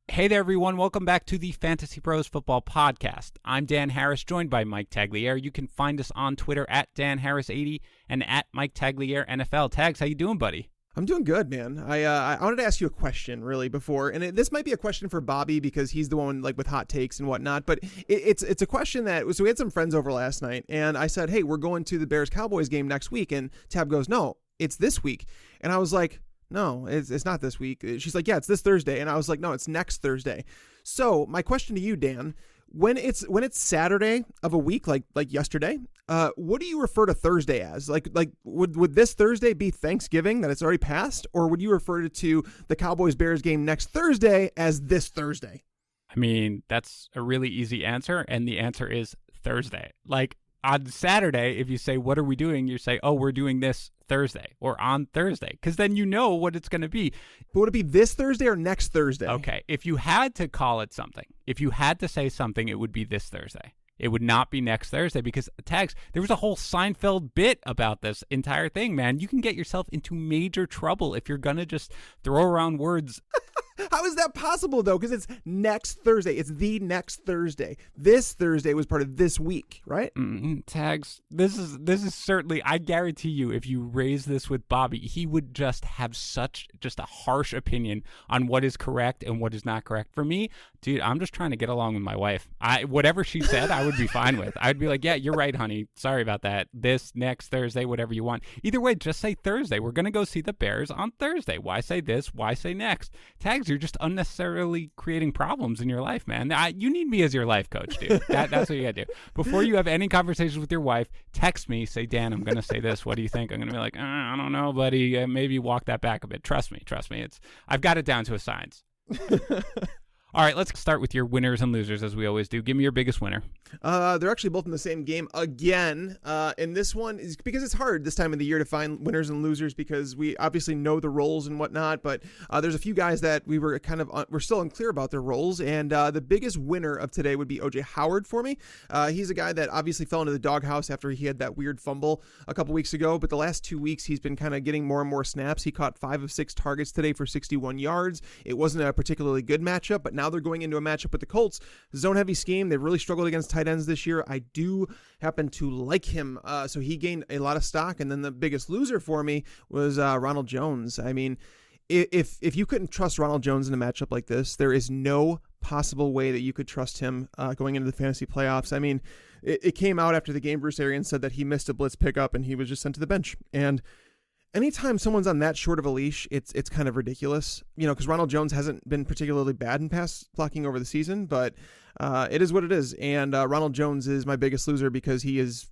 Hey there, everyone. Welcome back to the Fantasy Pros Football Podcast. I'm Dan Harris, joined by Mike Tagliere. You can find us on Twitter at DanHarris80 and at Mike Tagliere NFL. Tags, how you doing, buddy? I'm doing good, man. I wanted to ask you a question really before, and this might be a question for Bobby because he's the one like with hot takes and whatnot. But it's a question that so we had some friends over last night, and I said, "Hey, we're going to the Bears-Cowboys game next week," and Tab goes, "No, it's this week," and I was like, "No, it's not this week." She's like, "Yeah, it's this Thursday," and I was like, "No, it's next Thursday." So my question to you, Dan, when it's Saturday of a week like yesterday, what do you refer to Thursday as? Like would this Thursday be Thanksgiving that it's already passed, or would you refer to the Cowboys Bears game next Thursday as this Thursday? I mean, that's a really easy answer, and the answer is Thursday. Like on Saturday, if you say, "What are we doing?" you say, "Oh, we're doing this Thursday or on Thursday," because then you know what it's going to be. But would it be this Thursday or next Thursday? Okay, if you had to call it something, if you had to say something, it would be this Thursday. It would not be next Thursday because, Tags, there was a whole Seinfeld bit about this entire thing, man. You can get yourself into major trouble if you're going to just throw around words. How is that possible, though? Because it's next Thursday. It's the next Thursday. This Thursday was part of this week, right? Tags, this is certainly, I guarantee you, if you raise this with Bobby, he would just have just a harsh opinion on what is correct and what is not correct. For me, dude, I'm just trying to get along with my wife. Whatever she said, I would be fine with. I'd be like, "Yeah, you're right, honey. Sorry about that. This next Thursday, whatever you want." Either way, just say Thursday. We're going to go see the Bears on Thursday. Why say this? Why say next? Tags, you're just unnecessarily creating problems in your life, man. You need me as your life coach, dude. That's what you gotta do. Before you have any conversations with your wife, text me, say, "Dan, I'm gonna say this. What do you think?" I'm gonna be like, "I don't know, buddy. Maybe walk that back a bit." Trust me. I've got it down to a science. All right, let's start with your winners and losers, as we always do. Give me your biggest winner. They're actually both in the same game again. And this one is because it's hard this time of the year to find winners and losers because we obviously know the roles and whatnot. But there's a few guys that we were we're still unclear about their roles. And the biggest winner of today would be O.J. Howard for me. He's a guy that obviously fell into the doghouse after he had that weird fumble a couple weeks ago. But the last 2 weeks, he's been kind of getting more and more snaps. He caught 5 of 6 targets today for 61 yards. It wasn't a particularly good matchup, but now they're going into a matchup with the Colts. Zone heavy scheme. They've really struggled against tight ends this year. I do happen to like him. So he gained a lot of stock. And then the biggest loser for me was Ronald Jones. I mean, if you couldn't trust Ronald Jones in a matchup like this, there is no possible way that you could trust him going into the fantasy playoffs. I mean, it came out after the game. Bruce Arians said that he missed a blitz pickup and he was just sent to the bench. And anytime someone's on that short of a leash, it's kind of ridiculous, because Ronald Jones hasn't been particularly bad in pass blocking over the season, but it is what it is. And Ronald Jones is my biggest loser because he is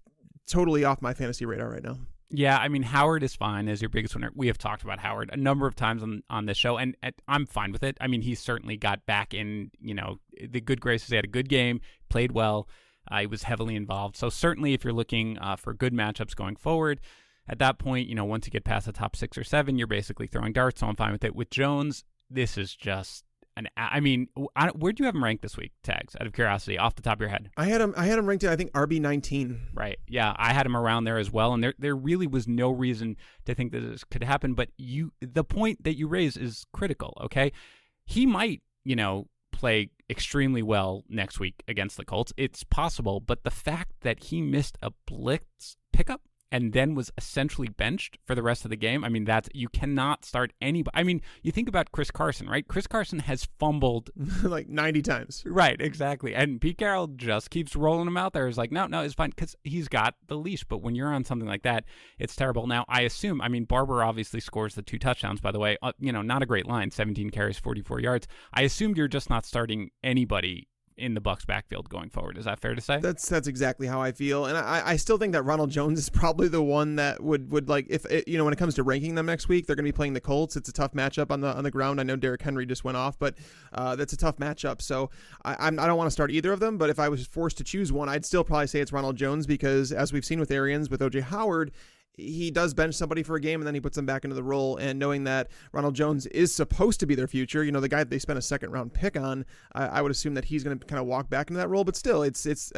totally off my fantasy radar right now. Yeah, I mean, Howard is fine as your biggest winner. We have talked about Howard a number of times on this show, and I'm fine with it. I mean, he certainly got back in, the good graces. He had a good game, played well. He was heavily involved. So certainly if you're looking for good matchups going forward, at that point, once you get past the top 6 or 7, you're basically throwing darts, so I'm fine with it. With Jones, this is just where'd you have him ranked this week, Tags, out of curiosity, off the top of your head? I had him ranked at, I think, RB19. Right. Yeah, I had him around there as well, and there really was no reason to think that this could happen, but the point that you raise is critical, okay? He might, play extremely well next week against the Colts. It's possible, but the fact that he missed a blitz pickup and then was essentially benched for the rest of the game. I mean, you cannot start anybody. I mean, you think about Chris Carson, right? Chris Carson has fumbled like 90 times. Right, exactly. And Pete Carroll just keeps rolling him out there. It's like, no, it's fine because he's got the leash. But when you're on something like that, it's terrible. Now, I assume, Barber obviously scores the 2 touchdowns, by the way. Not a great line, 17 carries, 44 yards. I assumed you're just not starting anybody in the Bucs backfield going forward. Is that fair to say? That's exactly how I feel. And I still think that Ronald Jones is probably the one that would like, if it, when it comes to ranking them next week, they're going to be playing the Colts. It's a tough matchup on the ground. I know Derrick Henry just went off, but that's a tough matchup. So I don't want to start either of them, but if I was forced to choose one, I'd still probably say it's Ronald Jones because as we've seen with Arians, with O.J. Howard, he does bench somebody for a game and then he puts them back into the role. And knowing that Ronald Jones is supposed to be their future, the guy that they spent a 2nd-round pick on, I would assume that he's going to kind of walk back into that role. But still, it's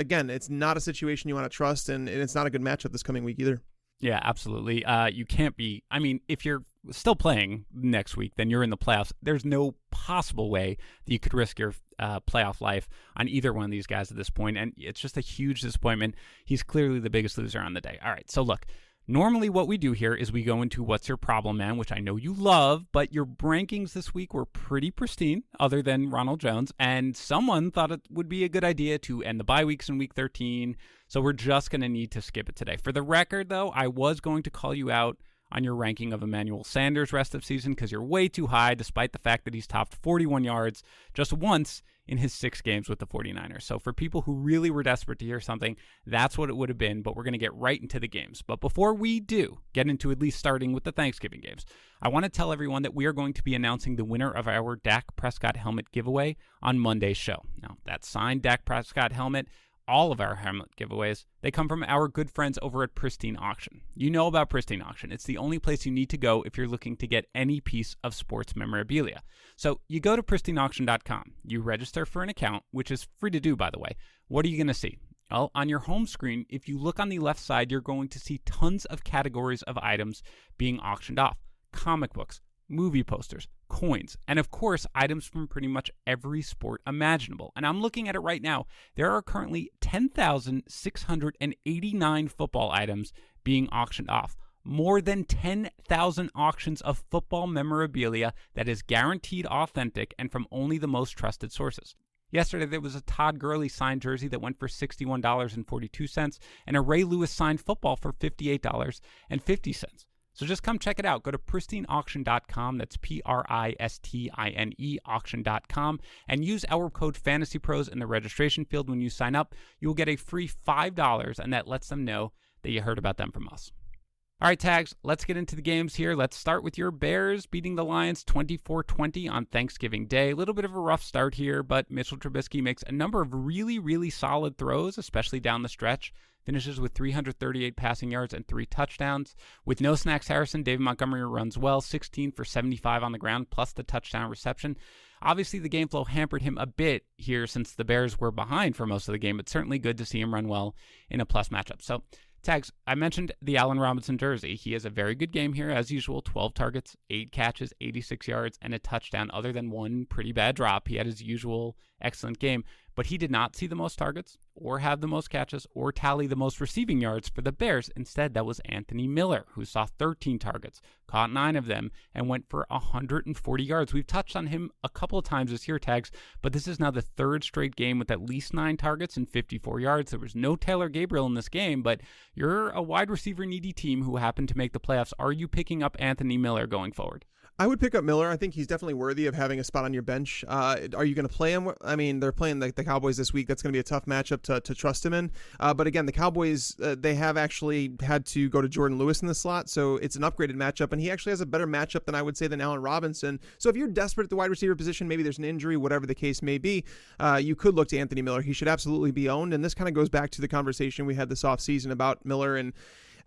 not a situation you want to trust, and it's not a good matchup this coming week either. Yeah, absolutely. You can't be. If you're still playing next week, then you're in the playoffs. There's no possible way that you could risk your playoff life on either one of these guys at this point, and it's just a huge disappointment. He's clearly the biggest loser on the day. All right, so look, normally what we do here is we go into What's Your Problem, Man, which I know you love, but your rankings this week were pretty pristine, other than Ronald Jones, and someone thought it would be a good idea to end the bye weeks in week 13, so we're just going to need to skip it today. For the record, though, I was going to call you out on your ranking of Emmanuel Sanders rest of season because you're way too high, despite the fact that he's topped 41 yards just once in his 6 games with the 49ers. So for people who really were desperate to hear something, that's what it would have been, but we're going to get right into the games. But before we do get into at least starting with the Thanksgiving games, I want to tell everyone that we are going to be announcing the winner of our Dak Prescott helmet giveaway on Monday's show. Now, that signed Dak Prescott helmet, all of our helmet giveaways, they come from our good friends over at Pristine Auction. You know about Pristine Auction. It's the only place you need to go if you're looking to get any piece of sports memorabilia. So you go to pristineauction.com. You register for an account, which is free to do, by the way. What are you going to see? Well, on your home screen, if you look on the left side, you're going to see tons of categories of items being auctioned off. Comic books, movie posters, coins, and of course, items from pretty much every sport imaginable. And I'm looking at it right now. There are currently 10,689 football items being auctioned off. More than 10,000 auctions of football memorabilia that is guaranteed authentic and from only the most trusted sources. Yesterday, there was a Todd Gurley signed jersey that went for $61.42 and a Ray Lewis signed football for $58.50. So just come check it out. Go to pristineauction.com. That's Pristine auction.com and use our code FANTASYPROS in the registration field when you sign up. You will get a free $5, and that lets them know that you heard about them from us. All right, Tags, let's get into the games here. Let's start with your Bears beating the Lions 24-20 on Thanksgiving Day. A little bit of a rough start here, but Mitchell Trubisky makes a number of really, really solid throws, especially down the stretch. Finishes with 338 passing yards and 3 touchdowns. With no Snacks Harrison, David Montgomery runs well, 16 for 75 on the ground, plus the touchdown reception. Obviously, the game flow hampered him a bit here since the Bears were behind for most of the game, but certainly good to see him run well in a plus matchup. So, Tags, I mentioned the Allen Robinson jersey. He has a very good game here, as usual, 12 targets, 8 catches, 86 yards, and a touchdown, other than one pretty bad drop. He had his usual excellent game, but he did not see the most targets or have the most catches or tally the most receiving yards for the Bears. Instead, that was Anthony Miller, who saw 13 targets, caught 9 of them, and went for 140 yards. We've touched on him a couple of times this year, Tags, but this is now the 3rd straight game with at least 9 targets and 54 yards. There was no Taylor Gabriel in this game, but you're a wide receiver needy team who happened to make the playoffs. Are you picking up Anthony Miller going forward? I would pick up Miller. I think he's definitely worthy of having a spot on your bench. Are you going to play him? I mean, they're playing the Cowboys this week. That's going to be a tough matchup to trust him in. But again, the Cowboys, they have actually had to go to Jordan Lewis in the slot, so it's an upgraded matchup, and he actually has a better matchup than I would say than Allen Robinson. So if you're desperate at the wide receiver position, maybe there's an injury, whatever the case may be, you could look to Anthony Miller. He should absolutely be owned, and this kind of goes back to the conversation we had this offseason about Miller, and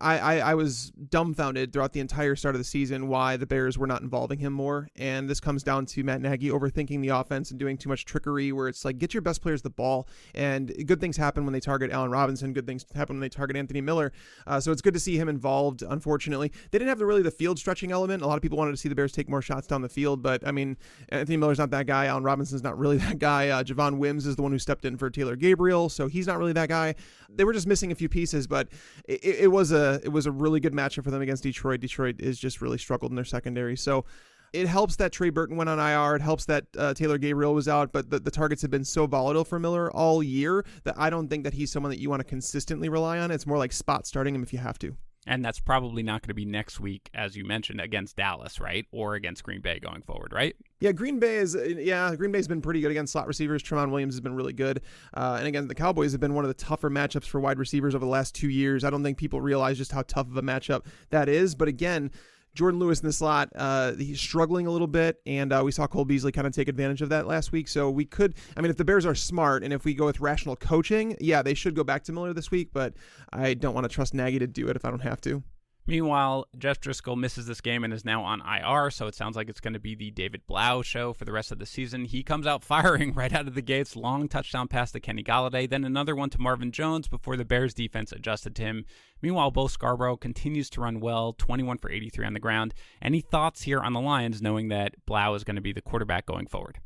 I was dumbfounded throughout the entire start of the season why the Bears were not involving him more. And this comes down to Matt Nagy overthinking the offense and doing too much trickery where it's like, get your best players the ball. And good things happen when they target Allen Robinson. Good things happen when they target Anthony Miller. So it's good to see him involved. Unfortunately, they didn't have the field stretching element. A lot of people wanted to see the Bears take more shots down the field. But I mean, Anthony Miller's not that guy. Allen Robinson's not really that guy. Javon Wims is the one who stepped in for Taylor Gabriel. So he's not really that guy. They were just missing a few pieces, but it was a really good matchup for them against Detroit. Detroit is just really struggled in their secondary. So it helps that Trey Burton went on IR. It helps that Taylor Gabriel was out, but the targets have been so volatile for Miller all year that I don't think that he's someone that you want to consistently rely on. It's more like spot starting him if you have to. And that's probably not going to be next week, as you mentioned, against Dallas, right? Or against Green Bay going forward, right? Yeah, Green Bay's been pretty good against slot receivers. Tremont Williams has been really good. And again, the Cowboys have been one of the tougher matchups for wide receivers over the last 2 years. I don't think people realize just how tough of a matchup that is. But again, Jordan Lewis in the slot, he's struggling a little bit, and we saw Cole Beasley kind of take advantage of that last week. So we could, if the Bears are smart and if we go with rational coaching, yeah, they should go back to Miller this week, but I don't want to trust Nagy to do it if I don't have to. Meanwhile, Jeff Driscoll misses this game and is now on IR, so it sounds like it's going to be the David Blough show for the rest of the season. He comes out firing right out of the gates, long touchdown pass to Kenny Golladay, then another one to Marvin Jones before the Bears defense adjusted to him. Meanwhile, Bo Scarbrough continues to run well, 21 for 83 on the ground. Any thoughts here on the Lions, knowing that Blough is going to be the quarterback going forward?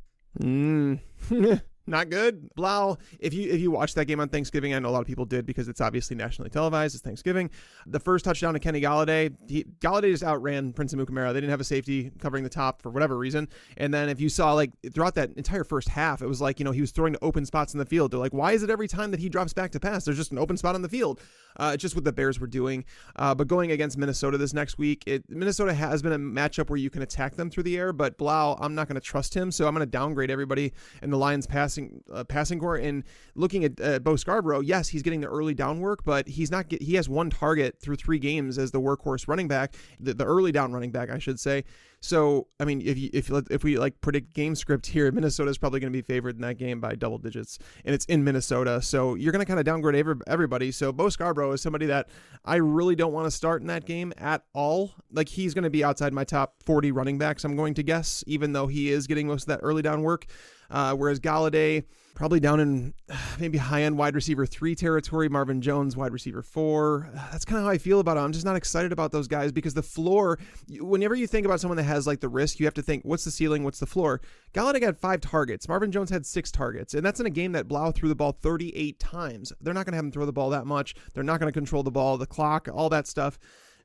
Not good. Blough, if you watched that game on Thanksgiving, I know a lot of people did because it's obviously nationally televised. It's Thanksgiving. The first touchdown to Kenny Golladay, Golladay just outran Prince Amukamara. They didn't have a safety covering the top for whatever reason. And then if you saw like throughout that entire first half, it was like, he was throwing to open spots in the field. They're like, why is it every time that he drops back to pass, there's just an open spot on the field? It's just what the Bears were doing. But going against Minnesota this next week, Minnesota has been a matchup where you can attack them through the air, but Blough, I'm not going to trust him. So I'm going to downgrade everybody in the Lions passing core. And looking at Bo Scarbrough, yes, he's getting the early down work, but he has one target through 3 games as the workhorse running back, the early down running back, I should say. So, I mean, if we like predict game script here, Minnesota is probably going to be favored in that game by double digits, and it's in Minnesota. So you're going to kind of downgrade everybody. So Bo Scarbrough is somebody that I really don't want to start in that game at all. Like, he's going to be outside my top 40 running backs, I'm going to guess, even though he is getting most of that early down work. Whereas Golladay, probably down in maybe high-end wide receiver 3 territory. Marvin Jones, wide receiver 4. That's kind of how I feel about him. I'm just not excited about those guys because the floor, whenever you think about someone that has like the risk, you have to think, what's the ceiling, what's the floor? Golladay got 5 targets. Marvin Jones had 6 targets. And that's in a game that Blough threw the ball 38 times. They're not going to have him throw the ball that much. They're not going to control the ball, the clock, all that stuff.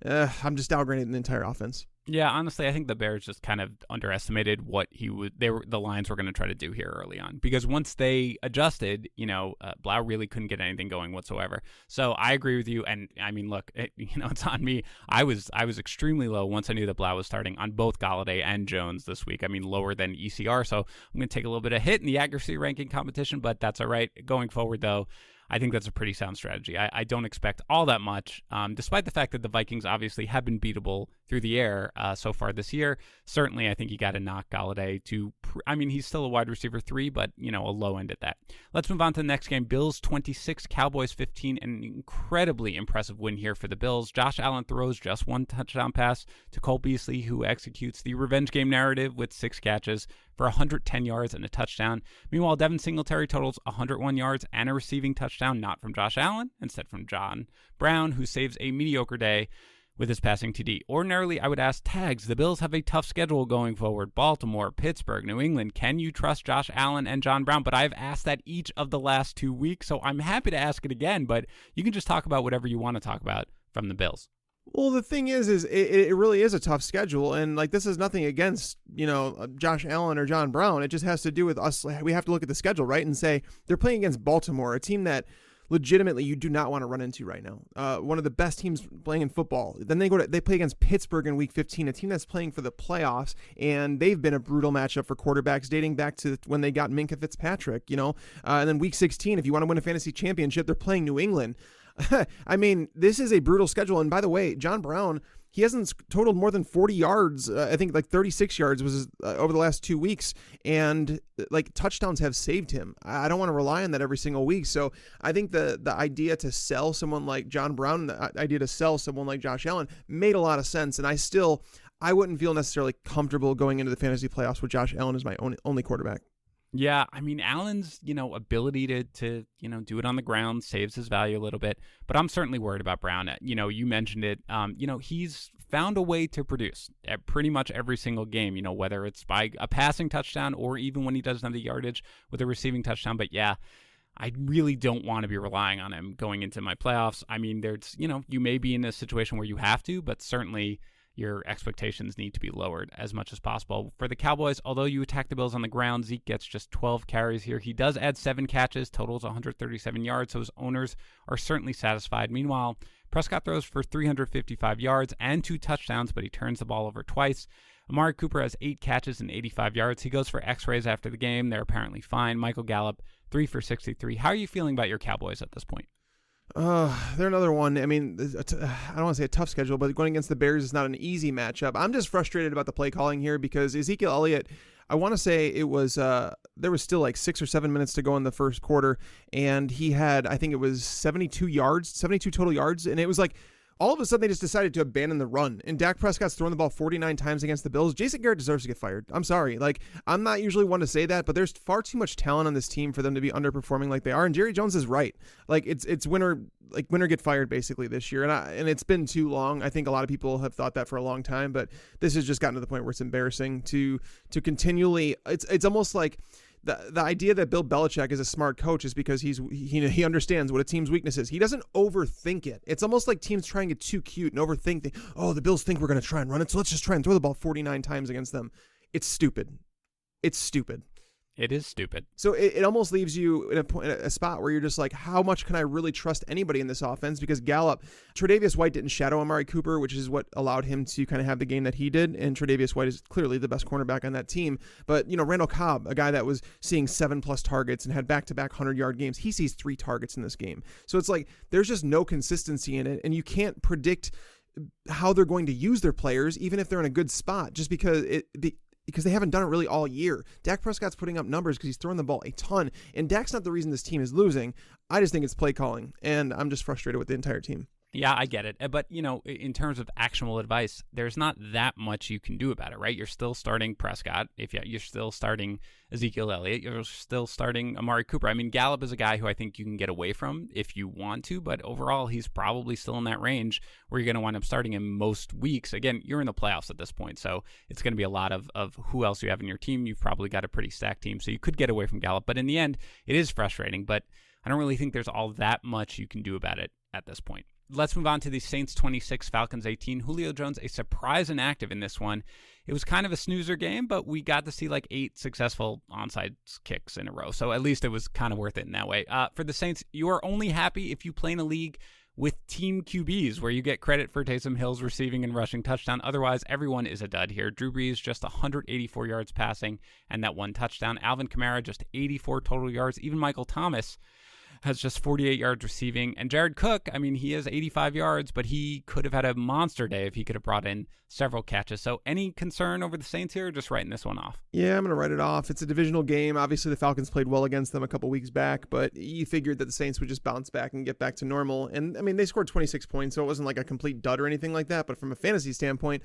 I'm just downgrading the entire offense. Yeah, honestly, I think the Bears just kind of underestimated what the Lions were going to try to do here early on, because once they adjusted, Blough really couldn't get anything going whatsoever. So I agree with you, and I mean, look, it's on me. I was extremely low once I knew that Blough was starting on both Golladay and Jones this week. I mean, lower than ECR, so I'm going to take a little bit of hit in the accuracy ranking competition, but that's all right. Going forward, though, I think that's a pretty sound strategy. I don't expect all that much, despite the fact that the Vikings obviously have been beatable through the air so far this year. Certainly, I think you got to knock Golladay to, he's still a wide receiver 3, but, a low end at that. Let's move on to the next game. Bills 26, Cowboys 15, an incredibly impressive win here for the Bills. Josh Allen throws just 1 touchdown pass to Cole Beasley, who executes the revenge game narrative with 6 catches for 110 yards and a touchdown. Meanwhile, Devin Singletary totals 101 yards and a receiving touchdown, not from Josh Allen, instead from John Brown, who saves a mediocre day with his passing TD. Ordinarily, I would ask Tags, the Bills have a tough schedule going forward. Baltimore, Pittsburgh, New England. Can you trust Josh Allen and John Brown? But I've asked that each of the last 2 weeks, so I'm happy to ask it again, but you can just talk about whatever you want to talk about from the Bills. Well, the thing is it really is a tough schedule, and like this is nothing against Josh Allen or John Brown. It just has to do with us. We have to look at the schedule, right, and say they're playing against Baltimore, a team that legitimately you do not want to run into right now. One of the best teams playing in football. Then they play against Pittsburgh in Week 15, a team that's playing for the playoffs, and they've been a brutal matchup for quarterbacks dating back to when they got Minkah Fitzpatrick. And then Week 16, if you want to win a fantasy championship, they're playing New England. I mean, this is a brutal schedule. And by the way, John Brown, he hasn't totaled more than 40 yards. I think like 36 yards was over the last 2 weeks. And like touchdowns have saved him. I don't want to rely on that every single week. So I think the idea to sell someone like John Brown, the idea to sell someone like Josh Allen made a lot of sense. And I wouldn't feel necessarily comfortable going into the fantasy playoffs with Josh Allen as my only quarterback. Yeah, I mean, Allen's, ability to do it on the ground saves his value a little bit, but I'm certainly worried about Brown. You mentioned it. He's found a way to produce at pretty much every single game, whether it's by a passing touchdown or even when he doesn't have the yardage with a receiving touchdown. But yeah, I really don't want to be relying on him going into my playoffs. I mean, there's, you may be in a situation where you have to, but certainly your expectations need to be lowered as much as possible. For the Cowboys, although you attack the Bills on the ground, Zeke gets just 12 carries here. He does add 7 catches, totals 137 yards, so his owners are certainly satisfied. Meanwhile, Prescott throws for 355 yards and 2 touchdowns, but he turns the ball over twice. Amari Cooper has 8 catches and 85 yards. He goes for x-rays after the game. They're apparently fine. Michael Gallup, 3 for 63. How are you feeling about your Cowboys at this point? They're another one. I mean, I don't want to say a tough schedule, but going against the Bears is not an easy matchup. I'm just frustrated about the play calling here because Ezekiel Elliott, I want to say it was, there was still like 6 or 7 minutes to go in the first quarter, and he had, I think it was 72 total yards, and it was like, all of a sudden they just decided to abandon the run. And Dak Prescott's thrown the ball 49 times against the Bills. Jason Garrett deserves to get fired. I'm sorry. Like, I'm not usually one to say that, but there's far too much talent on this team for them to be underperforming like they are. And Jerry Jones is right. Like, it's winner get fired basically this year. And it's been too long. I think a lot of people have thought that for a long time, but this has just gotten to the point where it's embarrassing to continually, it's almost like the idea that Bill Belichick is a smart coach is because he understands what a team's weakness is. He doesn't overthink it. It's almost like teams try and get too cute and overthink the Bills think we're going to try and run it, so let's just try and throw the ball 49 times against them. It's stupid. It's stupid. It is stupid. So it almost leaves you in a spot where you're just like, how much can I really trust anybody in this offense? Because Tre'Davious White didn't shadow Amari Cooper, which is what allowed him to kind of have the game that he did. And Tre'Davious White is clearly the best cornerback on that team. But, Randall Cobb, a guy that was seeing 7+ targets and had back-to-back 100-yard games, he sees 3 targets in this game. So it's like there's just no consistency in it. And you can't predict how they're going to use their players, even if they're in a good spot, just because because they haven't done it really all year. Dak Prescott's putting up numbers because he's throwing the ball a ton, and Dak's not the reason this team is losing. I just think it's play calling, and I'm just frustrated with the entire team. Yeah, I get it. But, in terms of actionable advice, there's not that much you can do about it, right? You're still starting Prescott. You're still starting Ezekiel Elliott. You're still starting Amari Cooper. I mean, Gallup is a guy who I think you can get away from if you want to, but overall, he's probably still in that range where you're going to wind up starting him most weeks. Again, you're in the playoffs at this point, so it's going to be a lot of who else you have in your team. You've probably got a pretty stacked team, so you could get away from Gallup. But in the end, it is frustrating, but I don't really think there's all that much you can do about it at this point. Let's move on to the Saints 26, Falcons 18. Julio Jones, a surprise inactive in this one. It was kind of a snoozer game, but we got to see like 8 successful onside kicks in a row. So at least it was kind of worth it in that way. For the Saints, you are only happy if you play in a league with team QBs where you get credit for Taysom Hill's receiving and rushing touchdown. Otherwise, everyone is a dud here. Drew Brees, just 184 yards passing and that 1 touchdown. Alvin Kamara, just 84 total yards. Even Michael Thomas has just 48 yards receiving. And Jared Cook, I mean, he has 85 yards, but he could have had a monster day if he could have brought in several catches. So any concern over the Saints here, or just writing this one off? Yeah, I'm going to write it off. It's a divisional game. Obviously, the Falcons played well against them a couple weeks back, but you figured that the Saints would just bounce back and get back to normal. And, I mean, they scored 26 points, so it wasn't like a complete dud or anything like that. But from a fantasy standpoint,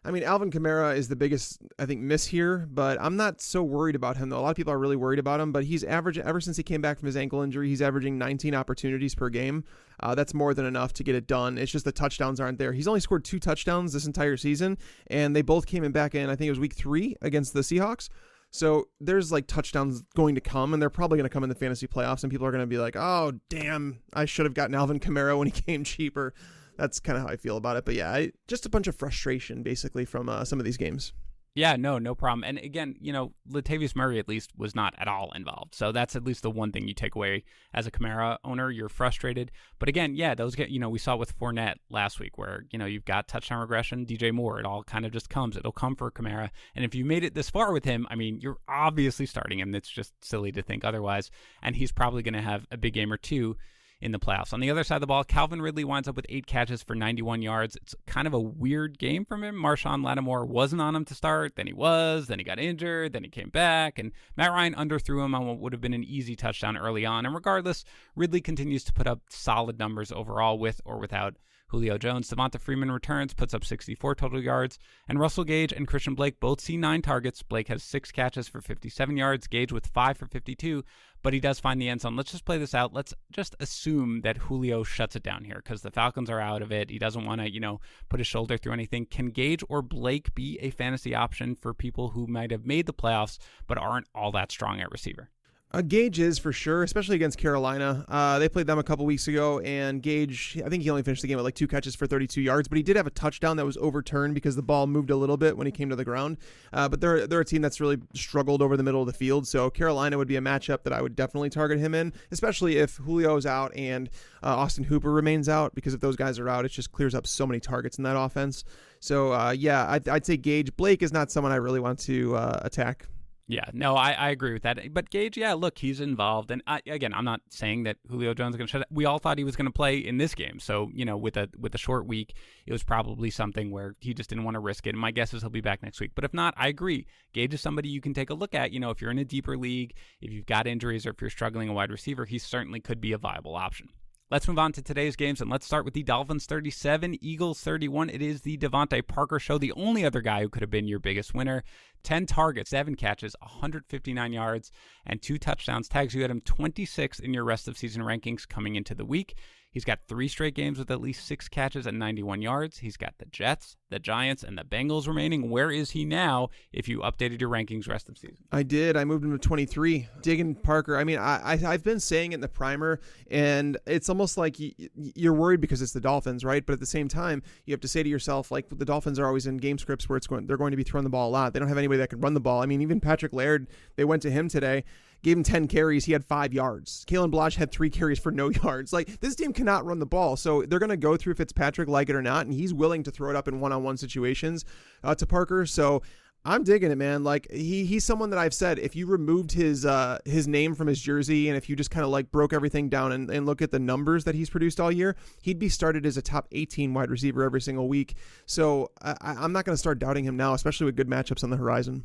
I mean, Alvin Kamara is the biggest, I think, miss here, but I'm not so worried about him, though. A lot of people are really worried about him, but he's averaging, ever since he came back from his ankle injury, he's averaging 19 opportunities per game. That's more than enough to get it done. It's just the touchdowns aren't there. He's only scored 2 touchdowns this entire season, and they both came in back in, I think it was week 3 against the Seahawks. So there's like touchdowns going to come, and they're probably going to come in the fantasy playoffs, and people are going to be like, oh, damn, I should have gotten Alvin Kamara when he came cheaper. That's kind of how I feel about it. But yeah, just a bunch of frustration basically from some of these games. Yeah, no problem. And again, Latavius Murray at least was not at all involved. So that's at least the one thing you take away as a Kamara owner. You're frustrated. But again, yeah, those get, we saw with Fournette last week where, you've got touchdown regression, DJ Moore. It all kind of just comes. It'll come for Kamara. And if you made it this far with him, I mean, you're obviously starting him. It's just silly to think otherwise. And he's probably going to have a big game or two in the playoffs. On the other side of the ball, Calvin Ridley winds up with 8 catches for 91 yards. It's kind of a weird game from him. Marshawn Lattimore wasn't on him to start, then he got injured, then he came back, and Matt Ryan underthrew him on what would have been an easy touchdown early on. And regardless, Ridley continues to put up solid numbers overall with or without Julio Jones. Devonta Freeman returns, puts up 64 total yards, and Russell Gage and Christian Blake both see 9 targets. Blake has 6 catches for 57 yards, Gage with 5 for 52, but he does find the end zone. Let's just play this out. Let's just assume that Julio shuts it down here because the Falcons are out of it. He doesn't want to, put his shoulder through anything. Can Gage or Blake be a fantasy option for people who might have made the playoffs but aren't all that strong at receiver? Gage is for sure, especially against Carolina. They played them a couple weeks ago, and Gage, I think he only finished the game with like 2 catches for 32 yards, but he did have a touchdown that was overturned because the ball moved a little bit when he came to the ground. But they're a team that's really struggled over the middle of the field, so Carolina would be a matchup that I would definitely target him in, especially if Julio's out and Austin Hooper remains out, because if those guys are out, it just clears up so many targets in that offense. So, I'd say Gage. Blake is not someone I really want to attack. Yeah, no, I agree with that. But Gage, yeah, look, he's involved. And again, I'm not saying that Julio Jones is going to shut it. We all thought he was going to play in this game. So, with a short week, it was probably something where he just didn't want to risk it. And my guess is he'll be back next week. But if not, I agree. Gage is somebody you can take a look at. If you're in a deeper league, if you've got injuries, or if you're struggling a wide receiver, he certainly could be a viable option. Let's move on to today's games, and let's start with the Dolphins 37, Eagles 31. It is the DeVante Parker show, the only other guy who could have been your biggest winner. 10 targets, 7 catches, 159 yards, and 2 touchdowns. Tags, you had him 26th in your rest of season rankings coming into the week. He's got 3 straight games with at least 6 catches and 91 yards. He's got the Jets, the Giants, and the Bengals remaining. Where is he now if you updated your rankings rest of season? I did. I moved him to 23. Digging Parker. I mean, I've been saying it in the primer, and it's almost like you're worried because it's the Dolphins, right? But at the same time, you have to say to yourself, like, the Dolphins are always in game scripts where they're going to be throwing the ball a lot. They don't have anybody that can run the ball. I mean, even Patrick Laird, they went to him today. Gave him 10 carries. He had 5 yards. Kalen Ballage had 3 carries for no yards. Like, this team cannot run the ball. So they're going to go through Fitzpatrick, like it or not, and he's willing to throw it up in one-on-one situations to Parker. So I'm digging it, man. Like, he's someone that I've said, if you removed his name from his jersey and if you just kind of like broke everything down and look at the numbers that he's produced all year, he'd be started as a top 18 wide receiver every single week. So I'm not going to start doubting him now, especially with good matchups on the horizon.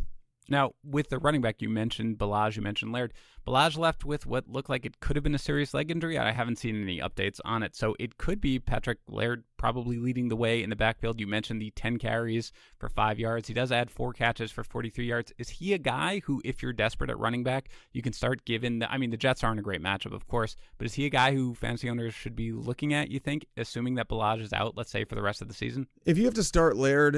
Now, with the running back, you mentioned Ballage, you mentioned Laird. Ballage left with what looked like it could have been a serious leg injury. I haven't seen any updates on it. So it could be Patrick Laird probably leading the way in the backfield. You mentioned the 10 carries for 5 yards. He does add 4 catches for 43 yards. Is he a guy who, if you're desperate at running back, you can start giving the Jets aren't a great matchup, of course, but is he a guy who fantasy owners should be looking at, you think, assuming that Ballage is out, let's say, for the rest of the season? If you have to start Laird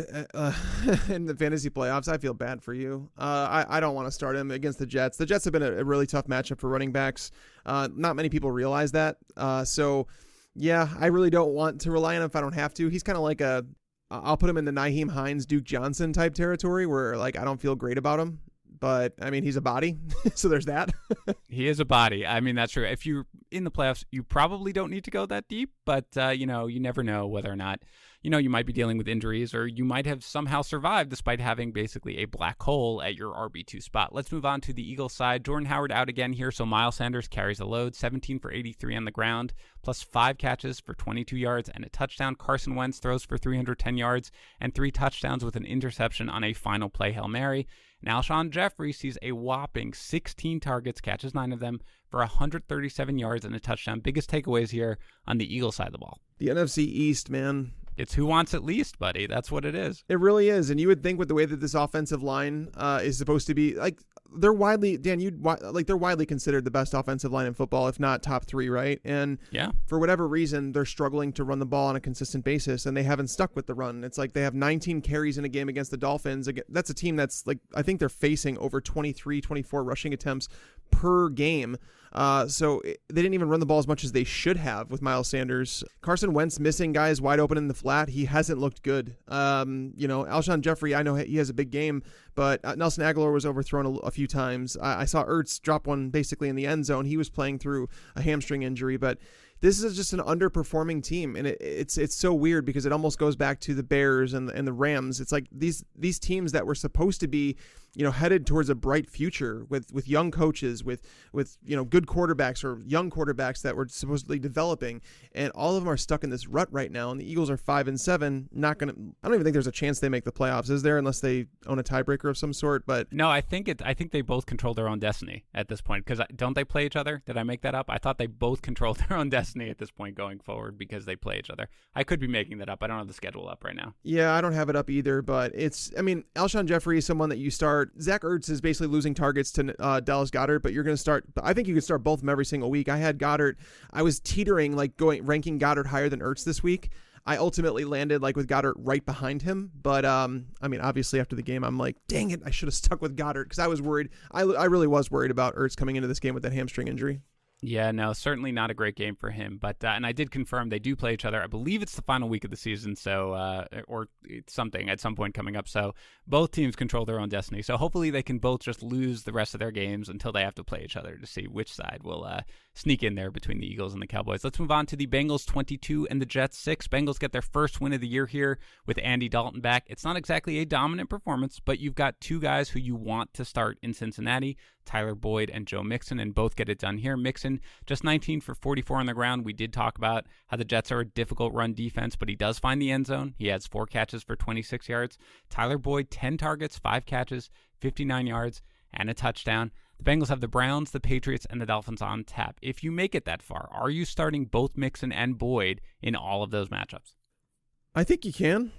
in the fantasy playoffs, I feel bad for you. I don't want to start him against the Jets. The Jets have been a really tough matchup for running backs. Not many people realize that. So, yeah, I really don't want to rely on him if I don't have to. He's kind of like I'll put him in the Nyheim Hines, Duke Johnson type territory where, like, I don't feel great about him. But, I mean, he's a body, so there's that. He is a body. I mean, that's true. If you're in the playoffs, you probably don't need to go that deep, but, you never know whether or not, you might be dealing with injuries or you might have somehow survived despite having basically a black hole at your RB2 spot. Let's move on to the Eagles side. Jordan Howard out again here, so Miles Sanders carries the load, 17 for 83 on the ground, plus 5 catches for 22 yards and a touchdown. Carson Wentz throws for 310 yards and 3 touchdowns with an interception on a final play Hail Mary. And Alshon Jeffrey sees a whopping 16 targets, catches 9 of them for 137 yards and a touchdown. Biggest takeaways here on the Eagles side of the ball. The NFC East, man. It's who wants it least, buddy. That's what it is. It really is. And you would think with the way that this offensive line is supposed to be, like, they're widely, Dan, they're widely considered the best offensive line in football, if not top 3, right? And yeah, for whatever reason, they're struggling to run the ball on a consistent basis, and they haven't stuck with the run. It's like they have 19 carries in a game against the Dolphins. That's a team that's, like, I think they're facing over 23, 24 rushing attempts per game. So they didn't even run the ball as much as they should have with Miles Sanders. Carson Wentz missing guys wide open in the flat. He hasn't looked good. Alshon Jeffrey, I know he has a big game, but Nelson Aguilar was overthrown a few times. I saw Ertz drop one basically in the end zone. He was playing through a hamstring injury, but this is just an underperforming team, and it's so weird because it almost goes back to the Bears and the Rams. It's like these teams that were supposed to be, headed towards a bright future with young coaches, with good quarterbacks or young quarterbacks that were supposedly developing, and all of them are stuck in this rut right now. And the Eagles are 5-7, I don't even think there's a chance they make the playoffs, is there? Unless they own a tiebreaker of some sort. But no, I think they both control their own destiny at this point, because don't they play each other? Did I make that up? I thought they both control their own destiny at this point going forward because they play each other. I could be making that up. I don't have the schedule up right now. Yeah, I don't have it up either, but Alshon Jeffrey is someone that you start. Zach Ertz is basically losing targets to Dallas Goedert, but you're going to start. I think you could start both of them every single week. I had Goedert. I was teetering, ranking Goedert higher than Ertz this week. I ultimately landed with Goedert right behind him. But, obviously after the game, I'm like, dang it, I should have stuck with Goedert because I was worried. I really was worried about Ertz coming into this game with that hamstring injury. Yeah, no, certainly not a great game for him. But and I did confirm they do play each other. I believe it's the final week of the season, so or something at some point coming up. So both teams control their own destiny. So hopefully they can both just lose the rest of their games until they have to play each other to see which side will sneak in there between the Eagles and the Cowboys. Let's move on to the Bengals 22 and the Jets 6. Bengals get their first win of the year here with Andy Dalton back. It's not exactly a dominant performance, but you've got 2 guys who you want to start in Cincinnati, Tyler Boyd and Joe Mixon, and both get it done here. Mixon, just 19 for 44 on the ground. We did talk about how the Jets are a difficult run defense, but he does find the end zone. He has 4 catches for 26 yards. Tyler Boyd, 10 targets, 5 catches, 59 yards, and a touchdown. The Bengals have the Browns, the Patriots, and the Dolphins on tap. If you make it that far, are you starting both Mixon and Boyd in all of those matchups? I think you can.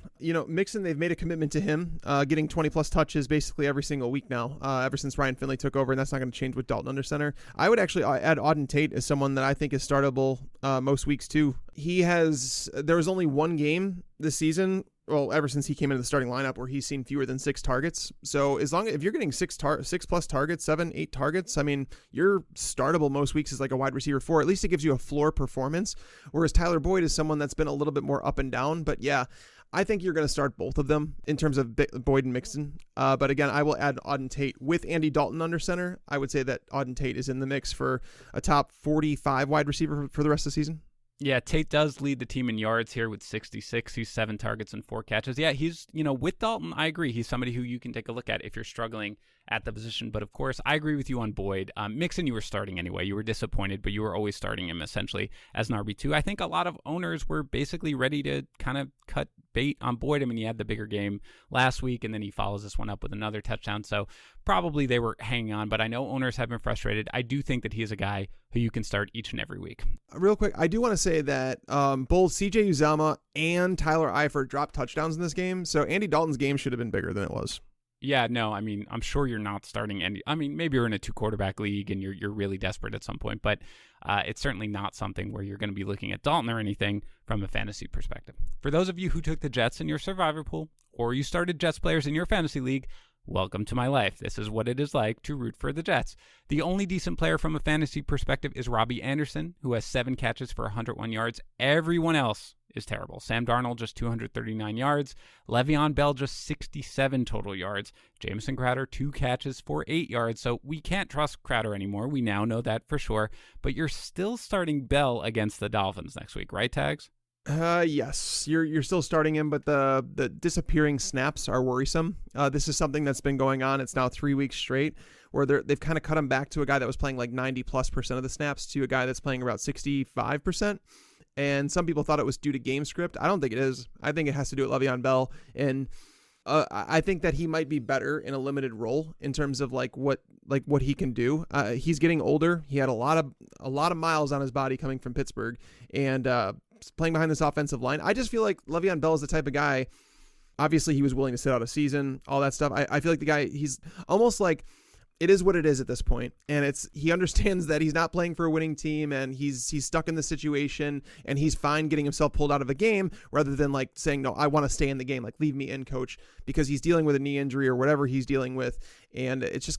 Mixon, they've made a commitment to him, getting 20-plus touches basically every single week now, ever since Ryan Finley took over, and that's not going to change with Dalton under center. I would actually add Auden Tate as someone that I think is startable most weeks too. There was only one game this season, well, ever since he came into the starting lineup, where he's seen fewer than 6 targets. So if you're getting 6+ targets, 7-8 targets, I mean, you're startable most weeks as like a wide receiver 4. At least it gives you a floor performance. Whereas Tyler Boyd is someone that's been a little bit more up and down. But yeah, I think you're going to start both of them in terms of Boyd and Mixon. But again, I will add Auden Tate with Andy Dalton under center. I would say that Auden Tate is in the mix for a top 45 wide receiver for the rest of the season. Yeah, Tate does lead the team in yards here with 66. He's 7 targets and 4 catches. Yeah, he's, with Dalton, I agree. He's somebody who you can take a look at if you're struggling at the position. But of course, I agree with you on Boyd. Mixon, you were starting anyway. You were disappointed, but you were always starting him essentially as an RB2. I think a lot of owners were basically ready to kind of cut bait on Boyd. I mean, he had the bigger game last week, and then he follows this one up with another touchdown. So probably they were hanging on, but I know owners have been frustrated. I do think that he is a guy who you can start each and every week. Real quick, I do want to say that both CJ Uzomah and Tyler Eifert dropped touchdowns in this game, so Andy Dalton's game should have been bigger than it was. Yeah, no, I mean, I'm sure you're not starting any. I mean, maybe you're in a 2-quarterback league and you're really desperate at some point, but it's certainly not something where you're going to be looking at Dalton or anything from a fantasy perspective. For those of you who took the Jets in your survivor pool, or you started Jets players in your fantasy league, welcome to my life. This is what it is like to root for the Jets. The only decent player from a fantasy perspective is Robbie Anderson, who has 7 catches for 101 yards. Everyone else is terrible. Sam Darnold, just 239 yards. Le'Veon Bell, just 67 total yards. Jamison Crowder, 2 catches for 8 yards. So we can't trust Crowder anymore. We now know that for sure. But you're still starting Bell against the Dolphins next week, right, Tags? Yes, you're still starting him, but the disappearing snaps are worrisome. This is something that's been going on. It's now 3 weeks straight where they've kind of cut him back to a guy that was playing like 90+% of the snaps to a guy that's playing about 65%. And some people thought it was due to game script. I don't think it is. I think it has to do with Le'Veon Bell. And I think that he might be better in a limited role in terms of what he can do. He's getting older. He had a lot of miles on his body coming from Pittsburgh and playing behind this offensive line. I just feel like Le'Veon Bell is the type of guy. Obviously, he was willing to sit out a season, all that stuff. I feel like the guy, he's almost like, it is what it is at this point, and he understands that he's not playing for a winning team, and he's stuck in the situation, and he's fine getting himself pulled out of a game rather than like saying, no, I want to stay in the game, like leave me in, coach, because he's dealing with a knee injury or whatever he's dealing with, and it's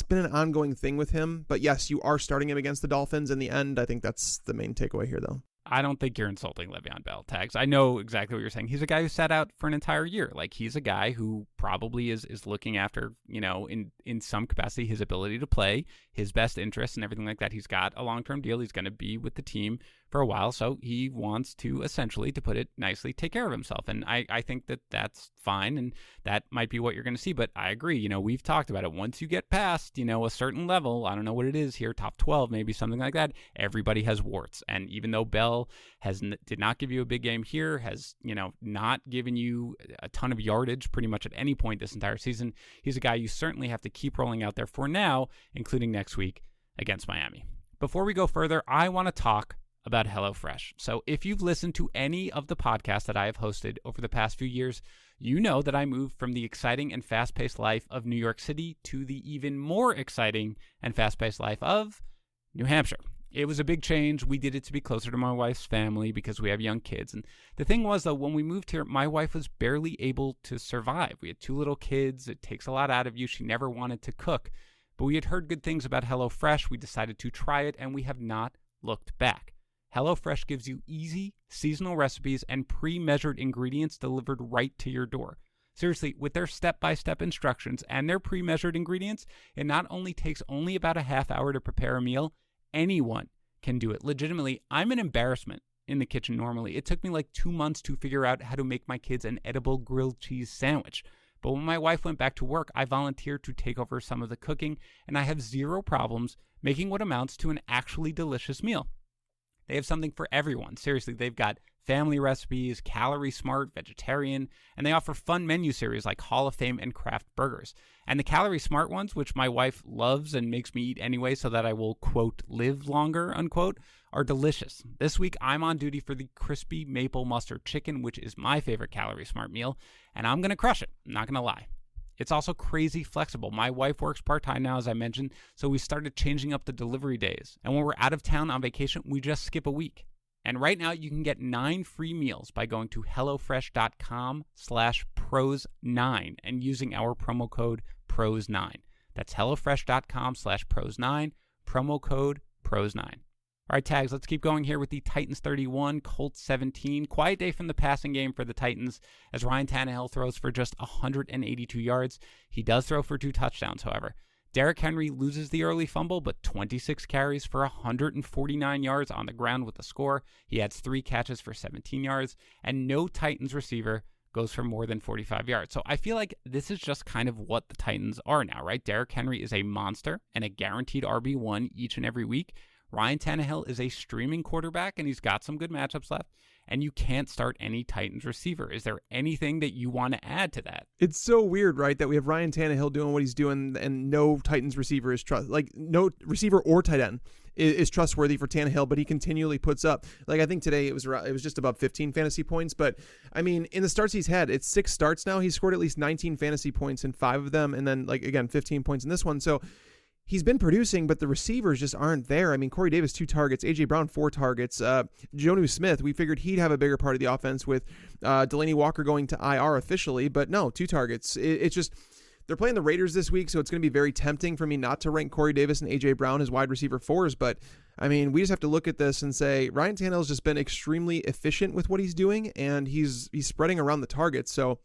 been an ongoing thing with him. But yes, you are starting him against the Dolphins in the end. I think that's the main takeaway here, though. I don't think you're insulting Le'Veon Bell, Tags. I know exactly what you're saying. He's a guy who sat out for an entire year. Like, he's a guy who probably is looking after, in some capacity, his ability to play, his best interests and everything like that. He's got a long-term deal. He's going to be with the team for a while. So he wants to essentially, to put it nicely, take care of himself. And I think that that's fine. And that might be what you're going to see. But I agree. We've talked about it. Once you get past, a certain level, I don't know what it is here, top 12, maybe something like that, everybody has warts. And even though Bell did not give you a big game here, has, not given you a ton of yardage pretty much at any point this entire season, he's a guy you certainly have to keep rolling out there for now, including next week against Miami. Before we go further, I want to talk about HelloFresh. So if you've listened to any of the podcasts that I have hosted over the past few years, you know that I moved from the exciting and fast-paced life of New York City to the even more exciting and fast-paced life of New Hampshire. It was a big change. We did it to be closer to my wife's family because we have young kids. And the thing was, though, when we moved here, my wife was barely able to survive. We had 2 little kids. It takes a lot out of you. She never wanted to cook. But we had heard good things about HelloFresh. We decided to try it, and we have not looked back. HelloFresh gives you easy, seasonal recipes and pre-measured ingredients delivered right to your door. Seriously, with their step-by-step instructions and their pre-measured ingredients, it not only takes only about a half hour to prepare a meal, anyone can do it. Legitimately, I'm an embarrassment in the kitchen normally. It took me like 2 months to figure out how to make my kids an edible grilled cheese sandwich. But when my wife went back to work, I volunteered to take over some of the cooking, and I have zero problems making what amounts to an actually delicious meal. They have something for everyone. Seriously, they've got family recipes, calorie smart, vegetarian, and they offer fun menu series like Hall of Fame and craft burgers. And the calorie smart ones, which my wife loves and makes me eat anyway so that I will, quote, live longer, unquote, are delicious. This week, I'm on duty for the crispy maple mustard chicken, which is my favorite calorie smart meal, and I'm going to crush it. I'm not going to lie. It's also crazy flexible. My wife works part-time now, as I mentioned, so we started changing up the delivery days. And when we're out of town on vacation, we just skip a week. And right now, you can get 9 free meals by going to HelloFresh.com/pros9 and using our promo code PROS9. That's HelloFresh.com/pros9, promo code PROS9. All right, Tags, let's keep going here with the Titans 31, Colts 17. Quiet day from the passing game for the Titans as Ryan Tannehill throws for just 182 yards. He does throw for 2 touchdowns, however. Derrick Henry loses the early fumble, but 26 carries for 149 yards on the ground with the score. He adds 3 catches for 17 yards, and no Titans receiver goes for more than 45 yards. So I feel like this is just kind of what the Titans are now, right? Derrick Henry is a monster and a guaranteed RB1 each and every week. Ryan Tannehill is a streaming quarterback, and he's got some good matchups left, and you can't start any Titans receiver. Is there anything that you want to add to that? It's so weird, right, that we have Ryan Tannehill doing what he's doing, and no Titans receiver is no receiver or tight end is trustworthy for Tannehill, but he continually puts up. Like, I think today it was just above 15 fantasy points, but I mean, in the starts he's had, it's 6 starts now. He's scored at least 19 fantasy points in 5 of them, and then, like, again, 15 points in this one. So he's been producing, but the receivers just aren't there. I mean, Corey Davis, 2 targets. A.J. Brown, 4 targets. Jonnu Smith, we figured he'd have a bigger part of the offense with Delaney Walker going to IR officially, but no, 2 targets. It's just, they're playing the Raiders this week, so it's going to be very tempting for me not to rank Corey Davis and A.J. Brown as wide receiver 4s, but I mean, we just have to look at this and say Ryan Tannehill's just been extremely efficient with what he's doing, and he's spreading around the targets, so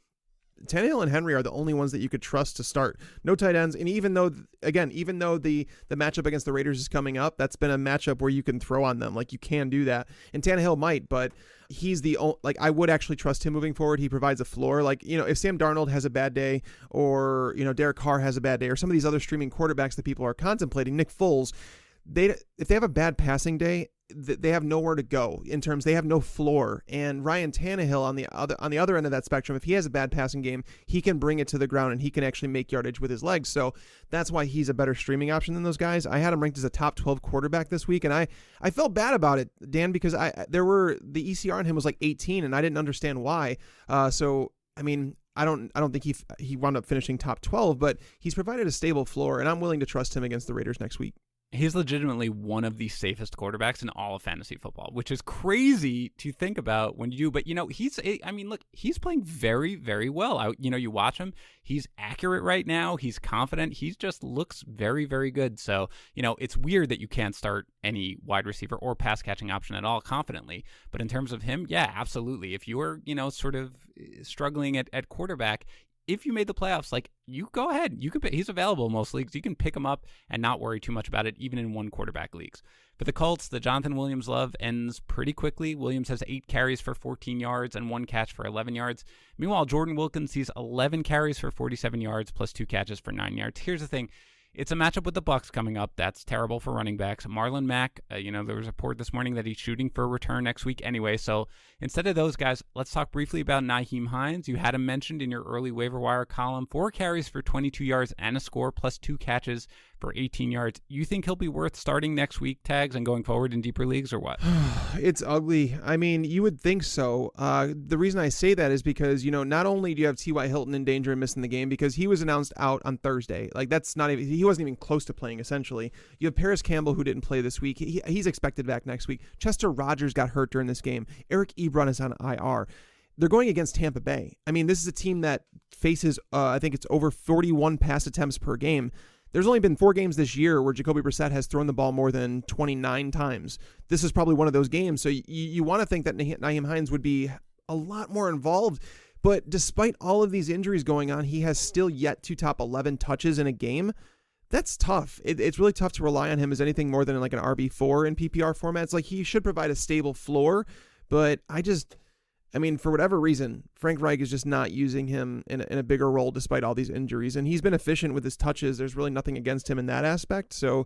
Tannehill and Henry are the only ones that you could trust to start. No tight ends. And even though the matchup against the Raiders is coming up, that's been a matchup where you can throw on them. Like, you can do that. And Tannehill might, but he's I would actually trust him moving forward. He provides a floor. Like, if Sam Darnold has a bad day, or, Derek Carr has a bad day, or some of these other streaming quarterbacks that people are contemplating, Nick Foles, if they have a bad passing day, they have nowhere to go in terms, they have no floor. And Ryan Tannehill on the other end of that spectrum, if he has a bad passing game, he can bring it to the ground and he can actually make yardage with his legs. So that's why he's a better streaming option than those guys. I had him ranked as a top 12 quarterback this week, and I felt bad about it, Dan, because the ECR on him was like 18, and I didn't understand why. So I mean, I don't think he wound up finishing top 12, but he's provided a stable floor, and I'm willing to trust him against the Raiders next week. He's legitimately one of the safest quarterbacks in all of fantasy football, which is crazy to think about when you do. But, he's playing very, very well. You watch him. He's accurate right now. He's confident. He just looks very, very good. So, it's weird that you can't start any wide receiver or pass catching option at all confidently. But in terms of him, yeah, absolutely. If you are, sort of struggling at quarterback, if you made the playoffs, you go ahead. He's available in most leagues. You can pick him up and not worry too much about it, even in 1 quarterback leagues. For the Colts, the Jonathan Williams love ends pretty quickly. Williams has 8 carries for 14 yards and 1 catch for 11 yards. Meanwhile, Jordan Wilkins sees 11 carries for 47 yards plus 2 catches for 9 yards. Here's the thing. It's a matchup with the Bucs coming up. That's terrible for running backs. Marlon Mack, there was a report this morning that he's shooting for a return next week anyway. So instead of those guys, let's talk briefly about Nyheim Hines. You had him mentioned in your early waiver wire column. 4 carries for 22 yards and a score plus 2 catches for 18 yards. You think he'll be worth starting next week, Tags, and going forward in deeper leagues, or what? It's ugly. I mean, you would think so. The reason I say that is because, not only do you have T.Y. Hilton in danger of missing the game, because he was announced out on Thursday. That's not even, he wasn't even close to playing, essentially. You have Paris Campbell, who didn't play this week. He's expected back next week. Chester Rogers got hurt during this game. Eric Ebron is on IR. They're going against Tampa Bay. I mean, this is a team that faces, I think it's over 41 pass attempts per game. There's only been 4 games this year where Jacoby Brissett has thrown the ball more than 29 times. This is probably one of those games. So you want to think that Nyheim Hines would be a lot more involved. But despite all of these injuries going on, he has still yet to top 11 touches in a game. That's tough. It's really tough to rely on him as anything more than like an RB4 in PPR formats. He should provide a stable floor, but for whatever reason, Frank Reich is just not using him in a bigger role despite all these injuries. And he's been efficient with his touches. There's really nothing against him in that aspect. So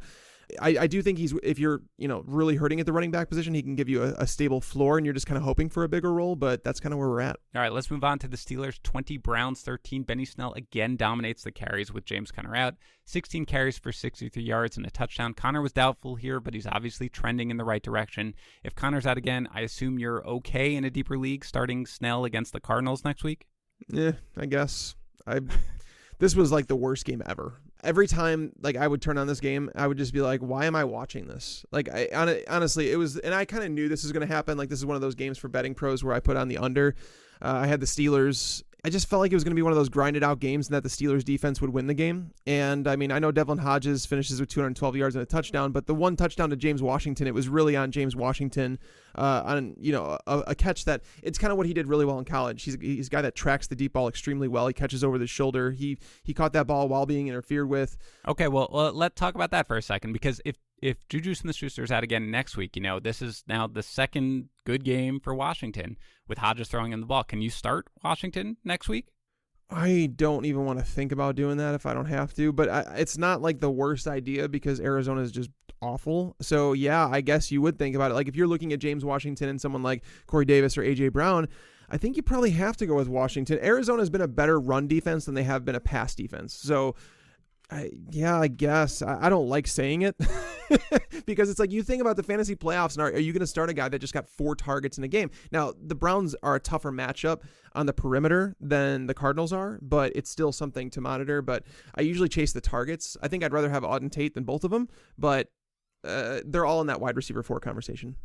I do think if you're, really hurting at the running back position, he can give you a stable floor and you're just kind of hoping for a bigger role, but that's kind of where we're at. All right, let's move on to the Steelers. 20 Browns, 13. Benny Snell again dominates the carries with James Conner out. 16 carries for 63 yards and a touchdown. Conner was doubtful here, but he's obviously trending in the right direction. If Conner's out again, I assume you're okay in a deeper league starting Snell against the Cardinals next week? Yeah, I guess. This was like the worst game ever. Every time I would turn on this game, I would just be like, why am I watching this? Honestly, it was, and I kind of knew this was going to happen. This is one of those games for betting pros where I put on the under. I had the Steelers. I just felt like it was going to be one of those grinded out games and that the Steelers defense would win the game. And I mean, I know Devlin Hodges finishes with 212 yards and a touchdown, but the one touchdown to James Washington, it was really on James Washington on, a catch that it's kind of what he did really well in college. He's a guy that tracks the deep ball extremely well. He catches over the shoulder. He caught that ball while being interfered with. Okay, well, let's talk about that for a second, because if Juju Smith-Schuster's out again next week, this is now the second good game for Washington with Hodges throwing in the ball. Can you start Washington next week? I don't even want to think about doing that if I don't have to, but it's not like the worst idea because Arizona is just awful. So yeah, I guess you would think about it. If you're looking at James Washington and someone like Corey Davis or A.J. Brown, I think you probably have to go with Washington. Arizona's been a better run defense than they have been a pass defense. So I guess. I don't like saying it because it's you think about the fantasy playoffs and are you going to start a guy that just got 4 targets in a game? Now, the Browns are a tougher matchup on the perimeter than the Cardinals are, but it's still something to monitor. But I usually chase the targets. I think I'd rather have Auden Tate than both of them, but they're all in that wide receiver 4 conversation.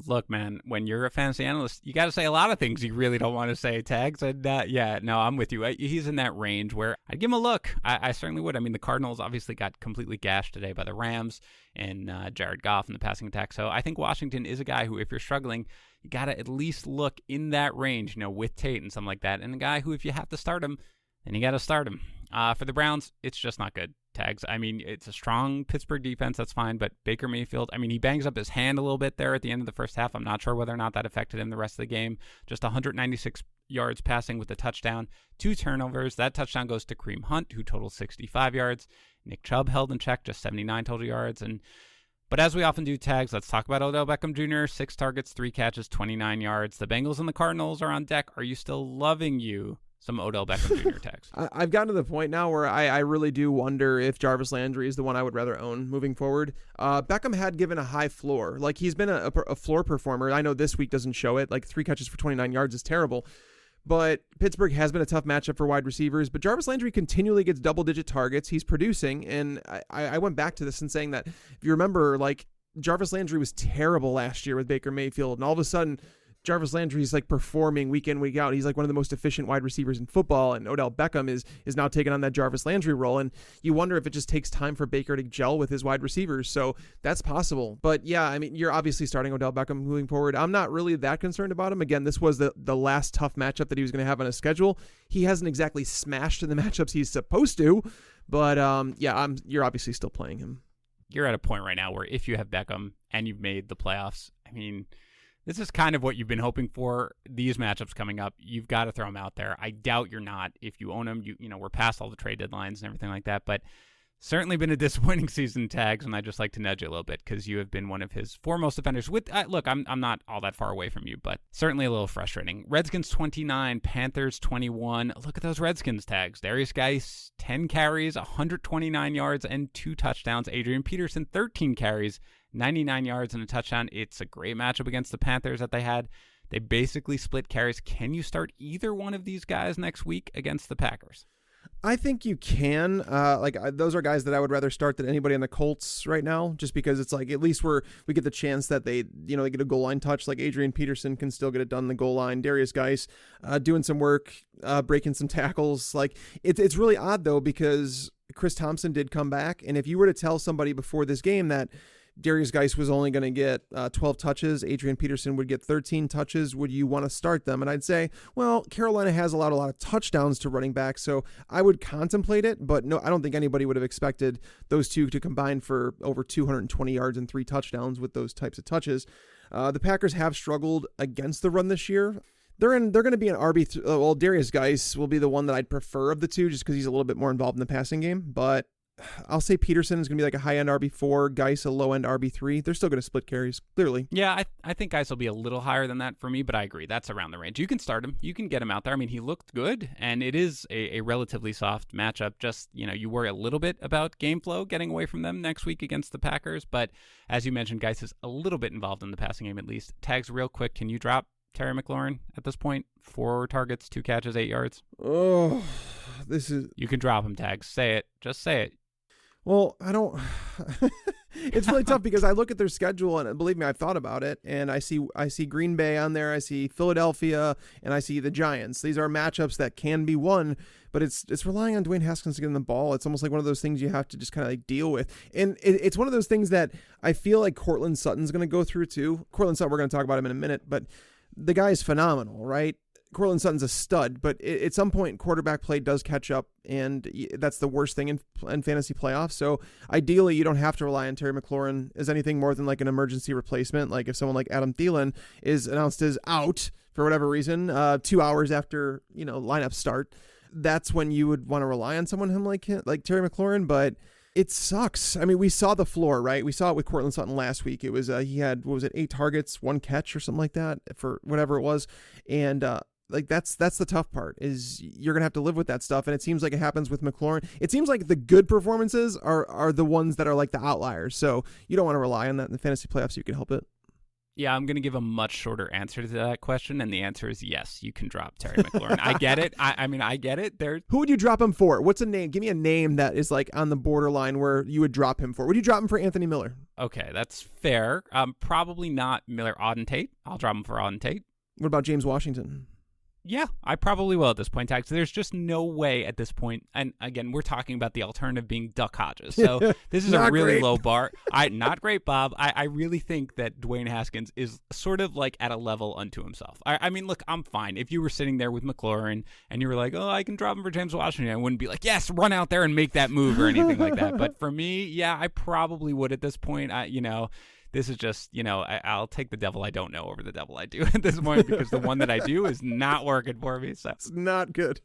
Look, man, when you're a fantasy analyst, you got to say a lot of things you really don't want to say, Tags. And I'm with you. He's in that range where I'd give him a look. I certainly would. I mean, the Cardinals obviously got completely gashed today by the Rams and Jared Goff in the passing attack. So I think Washington is a guy who, if you're struggling, you got to at least look in that range, with Tate and something like that. And a guy who, if you have to start him, then you got to start him. For the Browns, it's just not good. Tags. I mean, it's a strong Pittsburgh defense. That's fine. But Baker Mayfield, he bangs up his hand a little bit there at the end of the first half. I'm not sure whether or not that affected him the rest of the game. Just 196 yards passing with a touchdown, 2 turnovers. That touchdown goes to Kareem Hunt, who totaled 65 yards. Nick Chubb held in check, just 79 total yards. But as we often do, Tags, let's talk about Odell Beckham Jr. 6 targets, 3 catches, 29 yards. The Bengals and the Cardinals are on deck. Are you still loving some Odell Beckham Jr. Tags? I've gotten to the point now where I really do wonder if Jarvis Landry is the one I would rather own moving forward. Beckham had given a high floor. He's been a floor performer. I know this week doesn't show it. 3 catches for 29 yards is terrible. But Pittsburgh has been a tough matchup for wide receivers. But Jarvis Landry continually gets double-digit targets. He's producing. And I went back to this and saying that, if you remember, Jarvis Landry was terrible last year with Baker Mayfield. And all of a sudden, Jarvis Landry's performing week in, week out. He's one of the most efficient wide receivers in football, and Odell Beckham is now taking on that Jarvis Landry role. And you wonder if it just takes time for Baker to gel with his wide receivers. So that's possible. But yeah, you're obviously starting Odell Beckham moving forward. I'm not really that concerned about him. Again, this was the last tough matchup that he was going to have on his schedule. He hasn't exactly smashed in the matchups he's supposed to, but you're obviously still playing him. You're at a point right now where if you have Beckham and you've made the playoffs, this is kind of what you've been hoping for. These matchups coming up, you've got to throw them out there. I doubt you're not. If you own them, we're past all the trade deadlines and everything like that. But certainly been a disappointing season, Tags, and I just like to nudge you a little bit because you have been one of his foremost defenders. Look, I'm not all that far away from you, but certainly a little frustrating. Redskins 29, Panthers 21. Look at those Redskins, Tags. Darius Geis, 10 carries, 129 yards, and 2 touchdowns. Adrian Peterson, 13 carries, 99 yards and a touchdown. It's a great matchup against the Panthers that they had. They basically split carries. Can you start either one of these guys next week against the Packers? I think you can. Those are guys that I would rather start than anybody on the Colts right now, just because it's at least we get the chance that they get a goal line touch. Adrian Peterson can still get it done in the goal line. Darius Geis doing some work, breaking some tackles. It's really odd though, because Chris Thompson did come back, and if you were to tell somebody before this game that Darius Geis was only going to get 12 touches, Adrian Peterson would get 13 touches, would you want to start them? And I'd say, well, Carolina has allowed a lot of touchdowns to running backs, so I would contemplate it, but no, I don't think anybody would have expected those two to combine for over 220 yards and 3 touchdowns with those types of touches. The Packers have struggled against the run this year. They're going to be an RB3. Darius Geis will be the one that I'd prefer of the two, just because he's a little bit more involved in the passing game, but I'll say Peterson is going to be like a high-end RB4, Geis a low-end RB3. They're still going to split carries, clearly. Yeah, I think Geis will be a little higher than that for me, but I agree. That's around the range. You can start him. You can get him out there. I mean, he looked good, and it is a relatively soft matchup. Just, you worry a little bit about game flow getting away from them next week against the Packers, but as you mentioned, Geis is a little bit involved in the passing game at least. Tags real quick. Can you drop Terry McLaurin at this point? 4 targets, 2 catches, 8 yards. Oh, You can drop him, Tags. Say it. Just say it. Well, I don't. It's really tough because I look at their schedule and believe me, I've thought about it. And I see Green Bay on there. I see Philadelphia, and I see the Giants. These are matchups that can be won, but it's relying on Dwayne Haskins to get in the ball. It's almost like one of those things you have to just kind of like deal with. And it's one of those things that I feel like Courtland Sutton's going to go through too. Courtland Sutton, we're going to talk about him in a minute, but the guy is phenomenal, right? Courtland Sutton's a stud, but at some point, quarterback play does catch up, and that's the worst thing in fantasy playoffs. So ideally, you don't have to rely on Terry McLaurin as anything more than like an emergency replacement. Like if someone like Adam Thielen is announced as out for whatever reason, 2 hours after lineup start, that's when you would want to rely on someone like Terry McLaurin. But it sucks. I mean, we saw the floor, right? We saw it with Courtland Sutton last week. It was he had 8 targets, 1 catch or something like that for whatever it was, and that's the tough part is you're gonna have to live with that stuff, and it seems like it happens with McLaurin. It seems like the good performances are the ones that are like the outliers. So you don't want to rely on that in the fantasy playoffs. You can help it. Yeah, I'm going to give a much shorter answer to that question, and the answer is yes, you can drop Terry McLaurin. I get it. I mean, I get it. Who would you drop him for? What's a name? Give me a name that is like on the borderline where you would drop him for. Would you drop him for Anthony Miller? Okay, that's fair. Probably not Miller. Auden Tate. I'll drop him for Auden Tate. What about James Washington? Yeah, I probably will at this point, Tags. There's just no way at this point. And again, we're talking about the alternative being Duck Hodges. So this is a really low bar. Not great, Bob. I really think that Dwayne Haskins is sort of like at a level unto himself. I mean, look, I'm fine. If you were sitting there with McLaurin and you were like, oh, I can drop him for James Washington, I wouldn't be like, yes, run out there and make that move or anything like that. But for me, yeah, I probably would at this point. This is just, I'll take the devil I don't know over the devil I do at this point because the one that I do is not working for me. So it's not good.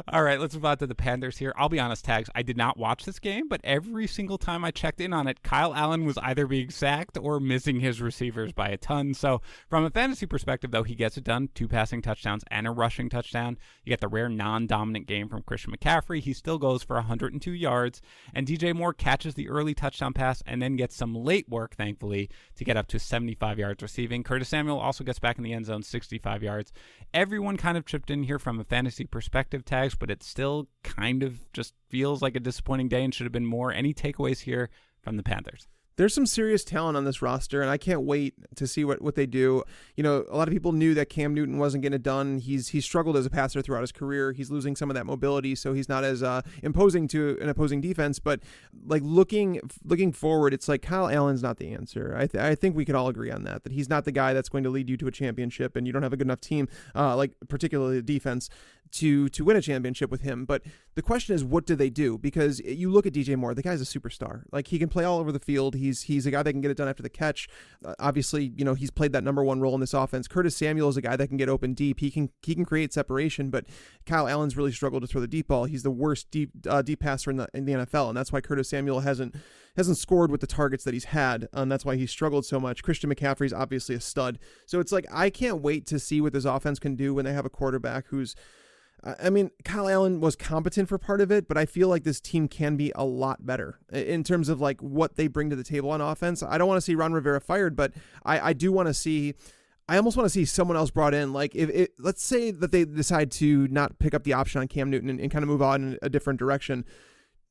All right, let's move on to the Panthers here. I'll be honest, Tags, I did not watch this game, but every single time I checked in on it, Kyle Allen was either being sacked or missing his receivers by a ton. So from a fantasy perspective, though, he gets it done. 2 passing touchdowns and a rushing touchdown. You get the rare non-dominant game from Christian McCaffrey. He still goes for 102 yards. And DJ Moore catches the early touchdown pass and then gets some late work, thankfully, to get up to 75 yards receiving. Curtis Samuel also gets back in the end zone, 65 yards. Everyone kind of chipped in here from a fantasy perspective, Tags, but it still kind of just feels like a disappointing day and should have been more. Any takeaways here from the Panthers? There's some serious talent on this roster, and I can't wait to see what they do. A lot of people knew that Cam Newton wasn't getting it done. He's struggled as a passer throughout his career. He's losing some of that mobility, so he's not as imposing to an opposing defense. But like looking forward, it's like Kyle Allen's not the answer. I think we could all agree on that he's not the guy that's going to lead you to a championship, and you don't have a good enough team, like particularly the defense, to win a championship with him. But the question is, what do they do? Because you look at DJ Moore, the guy's a superstar. Like, he can play all over the field. He's a guy that can get it done after the catch. Obviously, he's played that number 1 role in this offense. Curtis Samuel is a guy that can get open deep. He can create separation, but Kyle Allen's really struggled to throw the deep ball. He's the worst deep passer in the NFL, and that's why Curtis Samuel hasn't scored with the targets that he's had. That's why he's struggled so much. Christian McCaffrey's obviously a stud. So it's like, I can't wait to see what this offense can do when they have a quarterback who's Kyle Allen was competent for part of it, but I feel like this team can be a lot better in terms of like what they bring to the table on offense. I don't want to see Ron Rivera fired, but I do want to see. I almost want to see someone else brought in. Like, let's say that they decide to not pick up the option on Cam Newton and kind of move on in a different direction.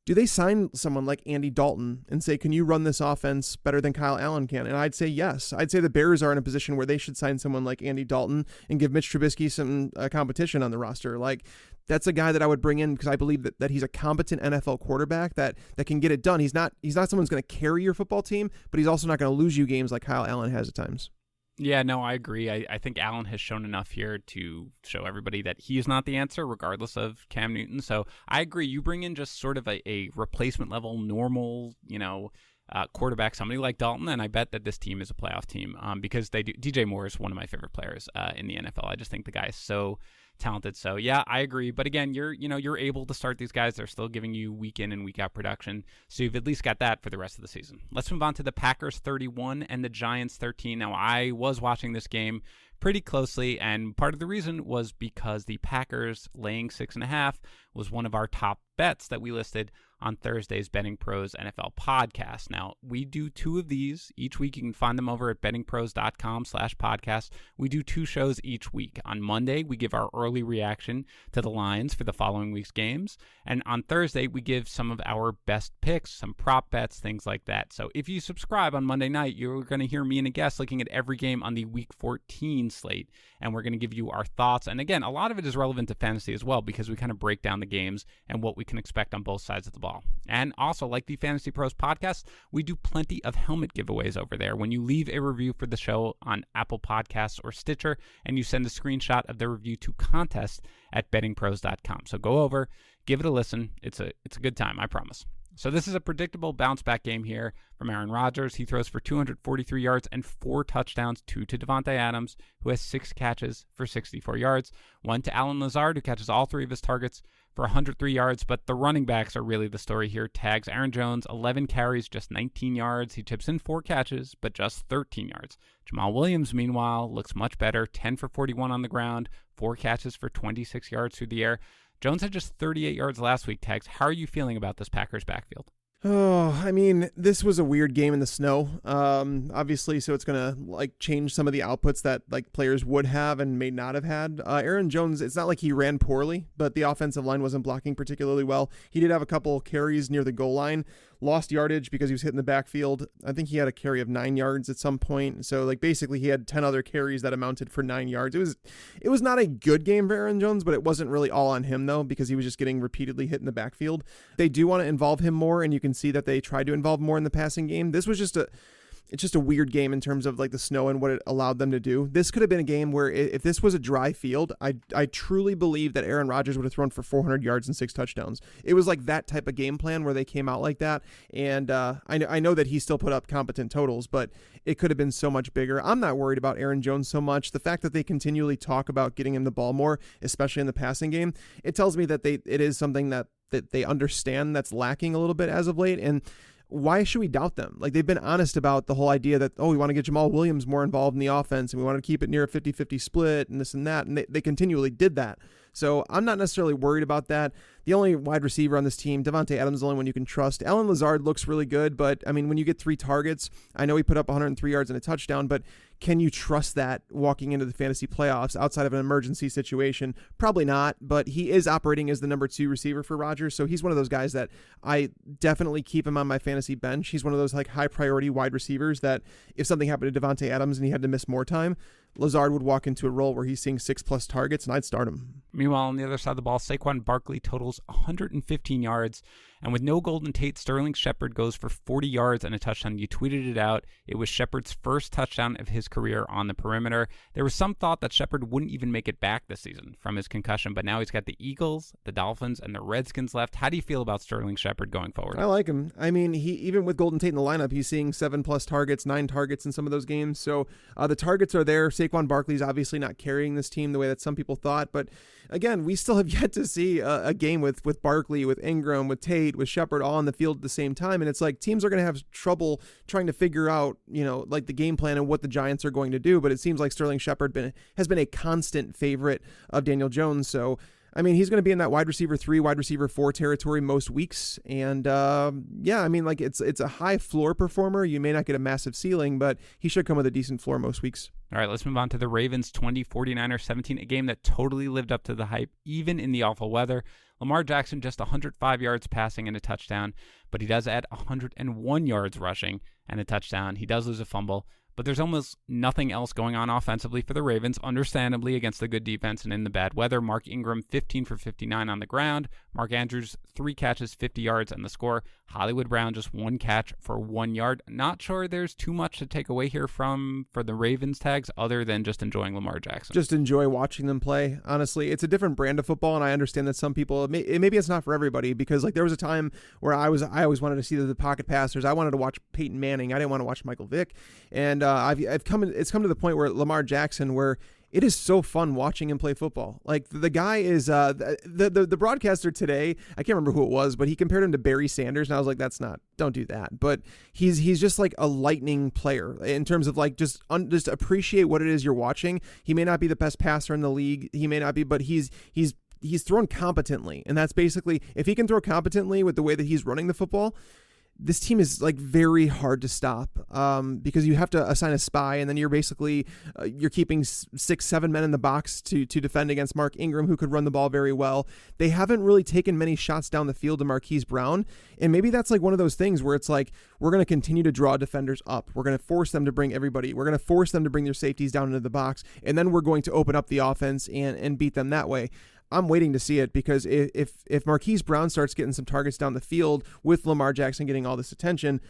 Do they sign someone like Andy Dalton and say, can you run this offense better than Kyle Allen can? And I'd say yes. I'd say the Bears are in a position where they should sign someone like Andy Dalton and give Mitch Trubisky some competition on the roster. Like, that's a guy that I would bring in because I believe that he's a competent NFL quarterback that can get it done. He's not someone who's going to carry your football team, but he's also not going to lose you games like Kyle Allen has at times. Yeah, no, I agree. I think Allen has shown enough here to show everybody that he is not the answer, regardless of Cam Newton. So I agree. You bring in just sort of a replacement level, normal, quarterback, somebody like Dalton, and I bet that this team is a playoff team because they do. DJ Moore is one of my favorite players in the NFL. I just think the guy is so talented. So yeah, I agree. But again, you're able to start these guys. They're still giving you week in and week out production. So you've at least got that for the rest of the season. Let's move on to the Packers 31 and the Giants 13. Now, I was watching this game pretty closely, and part of the reason was because the Packers laying 6.5 was one of our top bets that we listed on Thursday's Betting Pros NFL podcast. Now, we do 2 of these each week. You can find them over at bettingpros.com/podcast. We do 2 shows each week. On Monday, we give our early reaction to the lines for the following week's games. And on Thursday, we give some of our best picks, some prop bets, things like that. So if you subscribe on Monday night, you're going to hear me and a guest looking at every game on the Week 14 slate. And we're going to give you our thoughts. And again, a lot of it is relevant to fantasy as well because we kind of break down the games and what we can expect on both sides of the ball. And also, like the Fantasy Pros podcast, we do plenty of helmet giveaways over there. When you leave a review for the show on Apple Podcasts or Stitcher, and you send a screenshot of the review to contest@bettingpros.com. So go over, give it a listen. It's a good time, I promise. So this is a predictable bounce-back game here from Aaron Rodgers. He throws for 243 yards and 4 touchdowns, 2 to DeVante Adams, who has 6 catches for 64 yards, 1 to Allen Lazard, who catches all 3 of his targets for 103 yards, but the running backs are really the story here. Tags Aaron Jones, 11 carries, just 19 yards. He chips in 4 catches, but just 13 yards. Jamal Williams, meanwhile, looks much better, 10 for 41 on the ground, 4 catches for 26 yards through the air. Jones had just 38 yards last week, Tags. How are you feeling about this Packers backfield? Oh, I mean, this was a weird game in the snow. Obviously, so it's gonna change some of the outputs that players would have and may not have had. Aaron Jones, it's not like he ran poorly, but the offensive line wasn't blocking particularly well. He did have a couple carries near the goal line, lost yardage because he was hitting the backfield. I think he had a carry of 9 yards at some point. So basically he had 10 other carries that amounted for 9 yards. It was not a good game for Aaron Jones, but it wasn't really all on him though, because he was just getting repeatedly hit in the backfield. They do want to involve him more, and you can see that they tried to involve more in the passing game. This was it's just a weird game in terms of the snow and what it allowed them to do. This could have been a game where if this was a dry field, I truly believe that Aaron Rodgers would have thrown for 400 yards and 6 touchdowns. It was that type of game plan where they came out like that. And I know that he still put up competent totals, but it could have been so much bigger. I'm not worried about Aaron Jones so much. The fact that they continually talk about getting him the ball more, especially in the passing game, it tells me that it is something that they understand that's lacking a little bit as of late. And why should we doubt them? They've been honest about the whole idea that, we want to get Jamal Williams more involved in the offense and we want to keep it near a 50-50 split and this and that. And they continually did that. So I'm not necessarily worried about that. The only wide receiver on this team, DeVante Adams, is the only one you can trust. Allen Lazard looks really good, but I mean, when you get 3 targets, I know he put up 103 yards and a touchdown, but can you trust that walking into the fantasy playoffs outside of an emergency situation? Probably not, but he is operating as the number 2 receiver for Rodgers, so he's one of those guys that I definitely keep him on my fantasy bench. He's one of those high priority wide receivers that if something happened to DeVante Adams and he had to miss more time, Lazard would walk into a role where he's seeing 6+ targets, and I'd start him. Meanwhile, on the other side of the ball, Saquon Barkley totals 115 yards, and with no Golden Tate, Sterling Shepard goes for 40 yards and a touchdown. You tweeted it out. It was Shepard's first touchdown of his career on the perimeter. There was some thought that Shepard wouldn't even make it back this season from his concussion, but now he's got the Eagles, the Dolphins, and the Redskins left. How do you feel about Sterling Shepard going forward? I like him. I mean, he even with Golden Tate in the lineup, he's seeing 7+ targets, 9 targets in some of those games. So the targets are there. Saquon Barkley's obviously not carrying this team the way that some people thought, but again, we still have yet to see a game with Barkley, with Ingram, with Tate, with Shepard all on the field at the same time. And it's teams are going to have trouble trying to figure out, the game plan and what the Giants are going to do. But it seems like Sterling Shepard has been a constant favorite of Daniel Jones. So, I mean, he's going to be in that wide receiver 3, wide receiver 4 territory most weeks. And it's a high floor performer. You may not get a massive ceiling, but he should come with a decent floor most weeks. All right, let's move on to the Ravens 20, 49ers 17, a game that totally lived up to the hype, even in the awful weather. Lamar Jackson just 105 yards passing and a touchdown, but he does add 101 yards rushing and a touchdown. He does lose a fumble, but there's almost nothing else going on offensively for the Ravens, understandably, against the good defense and in the bad weather. Mark Ingram, 15 for 59 on the ground. Mark Andrews, 3 catches, 50 yards, and the score. Hollywood Brown, just 1 catch for 1 yard. Not sure there's too much to take away here for the Ravens tags other than just enjoying Lamar Jackson. Just enjoy watching them play. Honestly, it's a different brand of football, and I understand that some people, maybe it's not for everybody, because like there was a time where I always wanted to see the pocket passers. I wanted to watch Peyton Manning. I didn't want to watch Michael Vick, and it's come to the point where Lamar Jackson, where it is so fun watching him play football. Like the guy is the broadcaster today, I can't remember who it was, but he compared him to Barry Sanders, and I was like, don't do that. But he's just like a lightning player in terms of like just appreciate what it is you're watching. He may not be the best passer in the league, he may not be, but he's thrown competently, and that's basically, if he can throw competently with the way that he's running the football, this team is like very hard to stop, because you have to assign a spy, and then you're basically you're keeping 6-7 men in the box to defend against Mark Ingram, who could run the ball very well. They haven't really taken many shots down the field to Marquise Brown, and maybe that's like one of those things where it's like, we're going to continue to draw defenders up. We're going to force them to bring everybody. We're going to force them to bring their safeties down into the box, and then we're going to open up the offense and beat them that way. I'm waiting to see it, because if Marquise Brown starts getting some targets down the field with Lamar Jackson getting all this attention,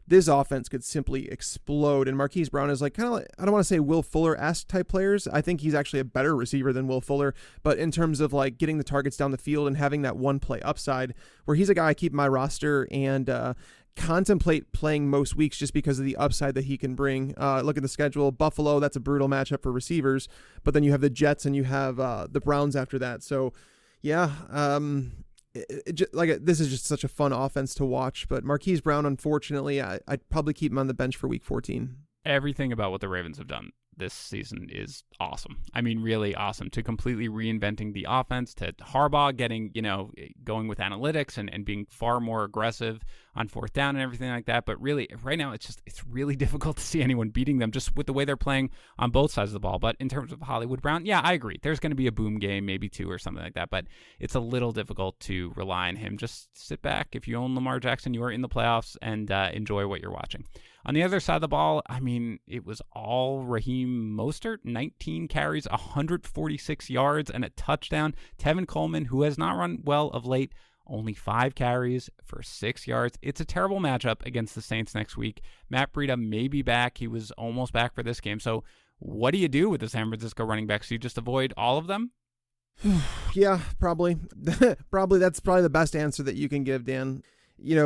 this offense could simply explode. And Marquise Brown is like kind of like, I don't want to say Will Fuller-esque type players. I think he's actually a better receiver than Will Fuller, but in terms of like getting the targets down the field and having that one play upside, where he's a guy I keep in my roster and contemplate playing most weeks just because of the upside that he can bring. Look at the schedule. Buffalo, that's a brutal matchup for receivers, but then you have the Jets and you have the Browns after that. So yeah, this is just such a fun offense to watch. But Marquise Brown, unfortunately, I'd probably keep him on the bench for week 14. Everything about what the Ravens have done this season is awesome. I mean, really awesome. To completely reinventing the offense, to Harbaugh getting, going with analytics and being far more aggressive on 4th down and everything like that. But really, right now, it's really difficult to see anyone beating them just with the way they're playing on both sides of the ball. But in terms of Hollywood Brown, yeah, I agree. There's going to be a boom game, maybe 2 or something like that. But it's a little difficult to rely on him. Just sit back. If you own Lamar Jackson, you are in the playoffs, and enjoy what you're watching. On the other side of the ball, I mean, it was all Raheem Mostert, 19 carries, 146 yards, and a touchdown. Tevin Coleman, who has not run well of late, only 5 carries for 6 yards. It's a terrible matchup against the Saints next week. Matt Breida may be back. He was almost back for this game. So what do you do with the San Francisco running backs? Do you just avoid all of them? Yeah, probably. That's probably the best answer that you can give, Dan.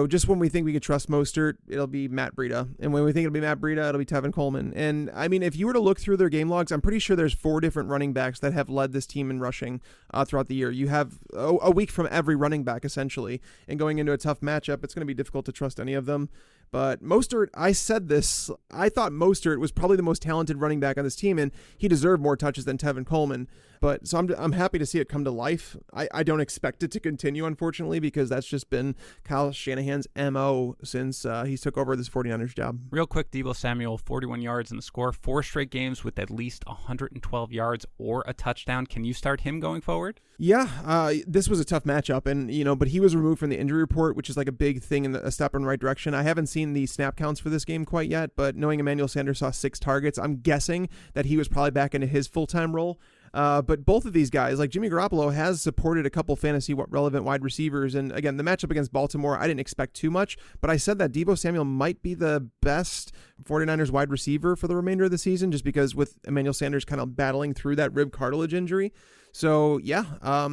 Just when we think we can trust Mostert, it'll be Matt Breida. And when we think it'll be Matt Breida, it'll be Tevin Coleman. And I mean, if you were to look through their game logs, I'm pretty sure there's 4 different running backs that have led this team in rushing throughout the year. You have a week from every running back, essentially. And going into a tough matchup, it's going to be difficult to trust any of them. But Mostert, I said this, I thought Mostert was probably the most talented running back on this team, and he deserved more touches than Tevin Coleman. But so I'm happy to see it come to life. I don't expect it to continue, unfortunately, because that's just been Kyle Shanahan's MO since he took over this 49ers job. Real quick, Deebo Samuel, 41 yards in the score, 4 straight games with at least 112 yards or a touchdown. Can you start him going forward? Yeah, this was a tough matchup, and but he was removed from the injury report, which is like a big thing and a step in the right direction. I haven't seen the snap counts for this game quite yet, but knowing Emmanuel Sanders saw 6 targets, I'm guessing that he was probably back into his full-time role. But both of these guys, like Jimmy Garoppolo, has supported a couple fantasy relevant wide receivers. And again, the matchup against Baltimore, I didn't expect too much, but I said that Deebo Samuel might be the best 49ers wide receiver for the remainder of the season, just because with Emmanuel Sanders kind of battling through that rib cartilage injury. So yeah,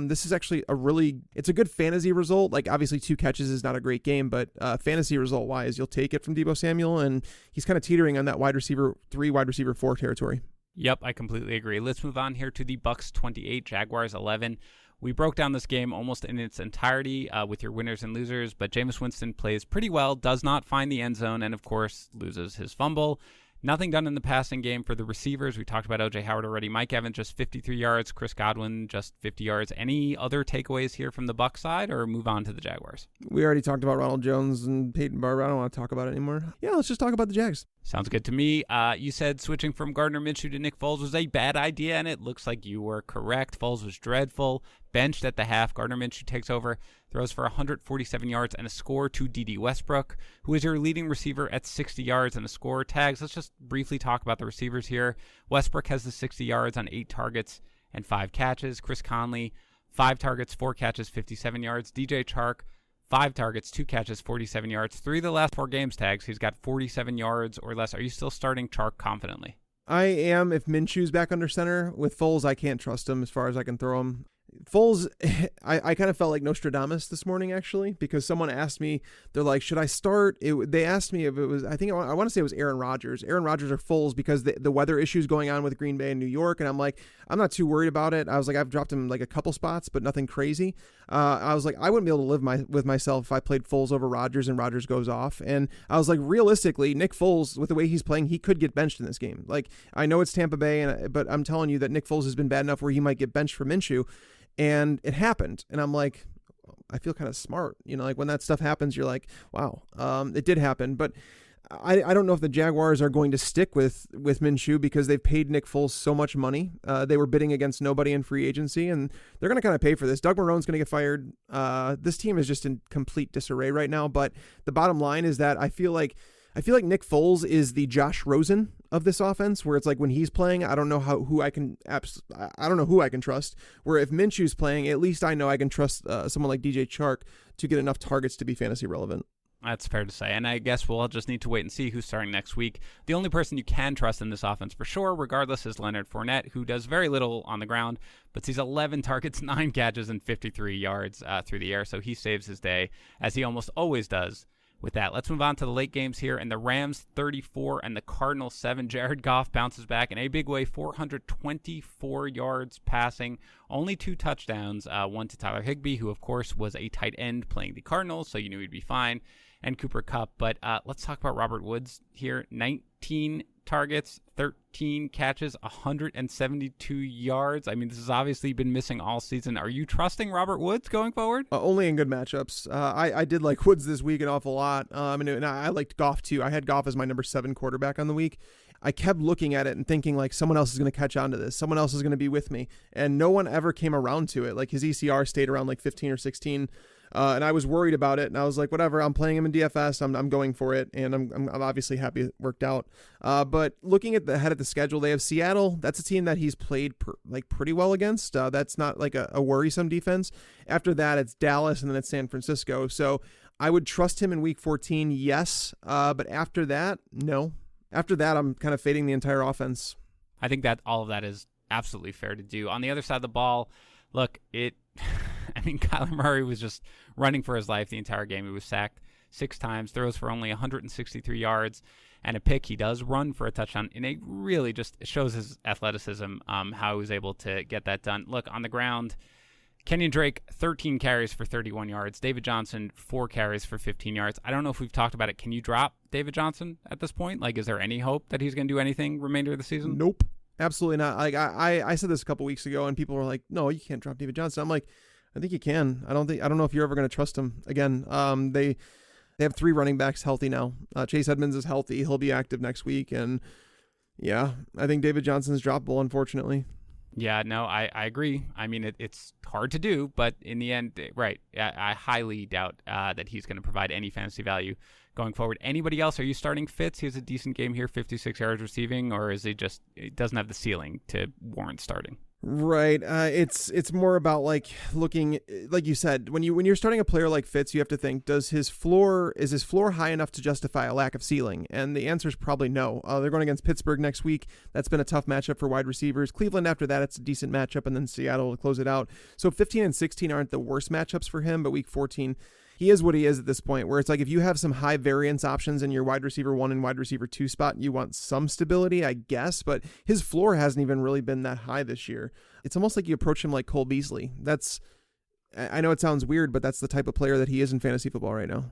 this is actually it's a good fantasy result. Like obviously 2 catches is not a great game, but fantasy result wise, you'll take it from Deebo Samuel, and he's kind of teetering on that wide receiver 3, wide receiver 4 territory. Yep, I completely agree. Let's move on here to the Bucs 28, Jaguars 11. We broke down this game almost in its entirety with your winners and losers, but Jameis Winston plays pretty well, does not find the end zone, and of course loses his fumble. Nothing done in the passing game for the receivers. We talked about O.J. Howard already. Mike Evans just 53 yards. Chris Godwin just 50 yards. Any other takeaways here from the Bucs side, or move on to the Jaguars? We already talked about Ronald Jones and Peyton Barber. I don't want to talk about it anymore. Yeah, let's just talk about the Jags. Sounds good to me. You said switching from Gardner Minshew to Nick Foles was a bad idea, and it looks like you were correct. Foles was dreadful. Benched at the half. Gardner Minshew takes over, throws for 147 yards and a score to D.D. Westbrook, who is your leading receiver at 60 yards and a score. Tags, let's just briefly talk about the receivers here. Westbrook has the 60 yards on 8 targets and 5 catches. Chris Conley, 5 targets, 4 catches, 57 yards. DJ Chark, 5 targets, 2 catches, 47 yards. 3 of the last 4 games tags, he's got 47 yards or less. Are you still starting Chark confidently? I am if Minshew's back under center. With Foles, I can't trust him as far as I can throw him. Foles, I kind of felt like Nostradamus this morning, actually, because someone asked me, they're like, should I start? They asked me if it was, I want to say it was Aaron Rodgers. Aaron Rodgers or Foles because the weather issues going on with Green Bay and New York. And I'm like, I'm not too worried about it. I was like, I've dropped him like a couple spots, but nothing crazy. I was like, I wouldn't be able to live with myself if I played Foles over Rodgers and Rodgers goes off. And I was like, realistically, Nick Foles, with the way he's playing, he could get benched in this game. Like, I know it's Tampa Bay, but I'm telling you that Nick Foles has been bad enough where he might get benched for Minshew. And it happened. And I'm like, I feel kind of smart. You know, like when that stuff happens, you're like, wow, it did happen. But I don't know if the Jaguars are going to stick with Minshew because they've paid Nick Foles so much money. They were bidding against nobody in free agency, and they're going to kind of pay for this. Doug Marrone's going to get fired. This team is just in complete disarray right now. But the bottom line is that I feel like Nick Foles is the Josh Rosen of this offense, where it's like when he's playing, I don't know who I can trust. Where if Minshew's playing, at least I know I can trust someone like DJ Chark to get enough targets to be fantasy relevant. That's fair to say, and I guess we'll just need to wait and see who's starting next week. The only person you can trust in this offense for sure, regardless, is Leonard Fournette, who does very little on the ground, but sees 11 targets, 9 catches, and 53 yards through the air, so he saves his day, as he almost always does. With that, let's move on to the late games here. And the Rams 34 and the Cardinals 7. Jared Goff bounces back in a big way, 424 yards passing, only 2 touchdowns, one to Tyler Higbee, who of course was a tight end playing the Cardinals, so you knew he'd be fine, and Cooper Kupp. But let's talk about Robert Woods here. 19 targets, 13 catches, 172 yards. I mean, this has obviously been missing all season. Are you trusting Robert Woods going forward? Only in good matchups. I did like Woods this week an awful lot. And I liked Goff too. I had Goff as my number 7 quarterback on the week. I kept looking at it and thinking like someone else is going to catch on to this. Someone else is going to be with me. And no one ever came around to it. Like his ECR stayed around like 15 or 16. And I was worried about it, and I was like, whatever, I'm playing him in DFS. I'm going for it, and I'm obviously happy it worked out. But looking at the head of the schedule, they have Seattle. That's a team that he's played pretty well against. That's not like a worrisome defense. After that, it's Dallas, and then it's San Francisco. So I would trust him in Week 14, yes. But after that, no. After that, I'm kind of fading the entire offense. I think that all of that is absolutely fair to do. On the other side of the ball, look, Kyler Murray was just running for his life the entire game. He was sacked 6 times, throws for only 163 yards and a pick. He does run for a touchdown, and it really just shows his athleticism, how he was able to get that done. Look, on the ground, Kenyon Drake, 13 carries for 31 yards. David Johnson, 4 carries for 15 yards. I don't know if we've talked about it. Can you drop David Johnson at this point? Like, is there any hope that he's going to do anything remainder of the season? Nope. Absolutely not. Like I said this a couple weeks ago, and people were like, "No, you can't drop David Johnson." I'm like, I think you can. I don't know if you're ever going to trust him again. They have 3 running backs healthy now. Chase Edmonds is healthy; he'll be active next week, and yeah, I think David Johnson's droppable, unfortunately. Yeah, no, I agree. I mean, it's hard to do, but in the end, right, I highly doubt that he's going to provide any fantasy value going forward. Anybody else? Are you starting Fitz? He has a decent game here, 56 yards receiving, or is he just doesn't have the ceiling to warrant starting? Right. It's more about like looking, like you said, when you're starting a player like Fitz, you have to think, is his floor high enough to justify a lack of ceiling? And the answer is probably no. They're going against Pittsburgh next week. That's been a tough matchup for wide receivers. Cleveland after that, it's a decent matchup, and then Seattle to close it out. So 15 and 16 aren't the worst matchups for him, but week 14, he is what he is at this point, where it's like if you have some high variance options in your wide receiver 1 and wide receiver 2 spot, you want some stability, I guess, but his floor hasn't even really been that high this year. It's almost like you approach him like Cole Beasley. I know it sounds weird, but that's the type of player that he is in fantasy football right now.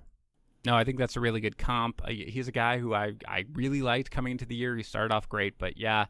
No, I think that's a really good comp. He's a guy who I really liked coming into the year. He started off great, but yeah,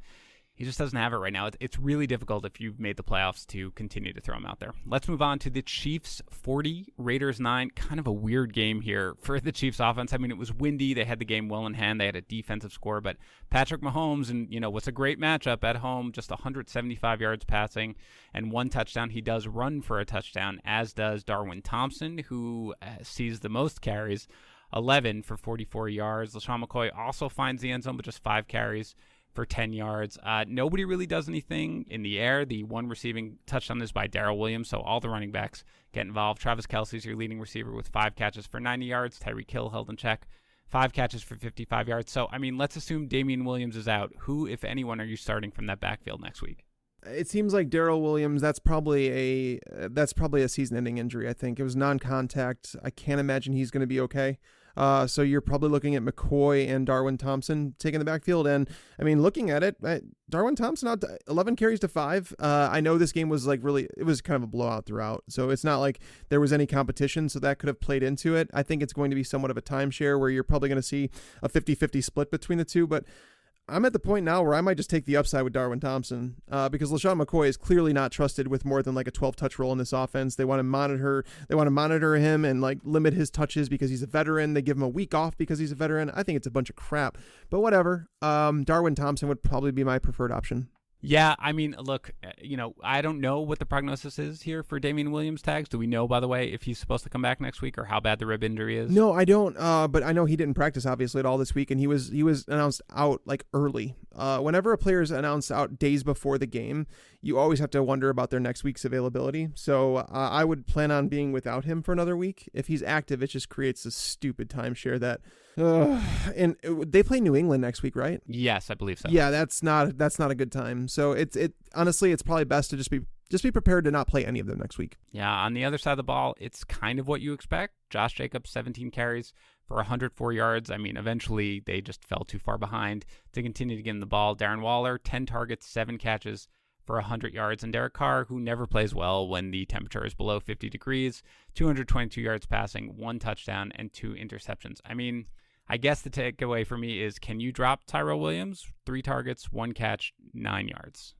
he just doesn't have it right now. It's really difficult if you've made the playoffs to continue to throw him out there. Let's move on to the Chiefs 40, Raiders 9. Kind of a weird game here for the Chiefs offense. I mean, it was windy. They had the game well in hand. They had a defensive score, but Patrick Mahomes, and what's a great matchup at home, just 175 yards passing and 1 touchdown. He does run for a touchdown, as does Darwin Thompson, who sees the most carries, 11 for 44 yards. LaShawn McCoy also finds the end zone, but just 5 carries for 10 yards. Nobody really does anything in the air. The one receiving touchdown is by Darrell Williams, so all the running backs get involved. Travis Kelce's your leading receiver with 5 catches for 90 yards. Tyreek Hill held in check, 5 catches for 55 yards. So, I mean, let's assume Damian Williams is out. Who, if anyone, are you starting from that backfield next week? It seems like Darrell Williams, that's probably a season-ending injury, I think. It was non-contact. I can't imagine he's going to be okay. So you're probably looking at McCoy and Darwin Thompson taking the backfield. And, I mean, looking at it, Darwin Thompson out 11 carries to 5. I know this game was it was kind of a blowout throughout. So it's not like there was any competition, so that could have played into it. I think it's going to be somewhat of a timeshare where you're probably going to see a 50-50 split between the two. But I'm at the point now where I might just take the upside with Darwin Thompson because LaShawn McCoy is clearly not trusted with more than like a 12-touch role in this offense. They want to monitor him and like limit his touches because he's a veteran. They give him a week off because he's a veteran. I think it's a bunch of crap, but whatever. Darwin Thompson would probably be my preferred option. Yeah, I mean, look, I don't know what the prognosis is here for Damian Williams tags. Do we know, by the way, if he's supposed to come back next week or how bad the rib injury is? No, I don't. But I know he didn't practice obviously at all this week, and he was announced out like early. Whenever a player is announced out days before the game, you always have to wonder about their next week's availability. So I would plan on being without him for another week. If he's active, it just creates a stupid timeshare that. And they play New England next week, right? Yes, I believe so. Yeah, that's not a good time. So it honestly, it's probably best to just be prepared to not play any of them next week. Yeah, on the other side of the ball, it's kind of what you expect. Josh Jacobs, 17 carries for 104 yards. I mean, eventually they just fell too far behind to continue to get him the ball. Darren Waller, 10 targets, 7 catches for 100 yards. And Derek Carr, who never plays well when the temperature is below 50 degrees, 222 yards passing, 1 touchdown, and 2 interceptions. I mean, I guess the takeaway for me is, can you drop Tyrell Williams? 3 targets, 1 catch, 9 yards.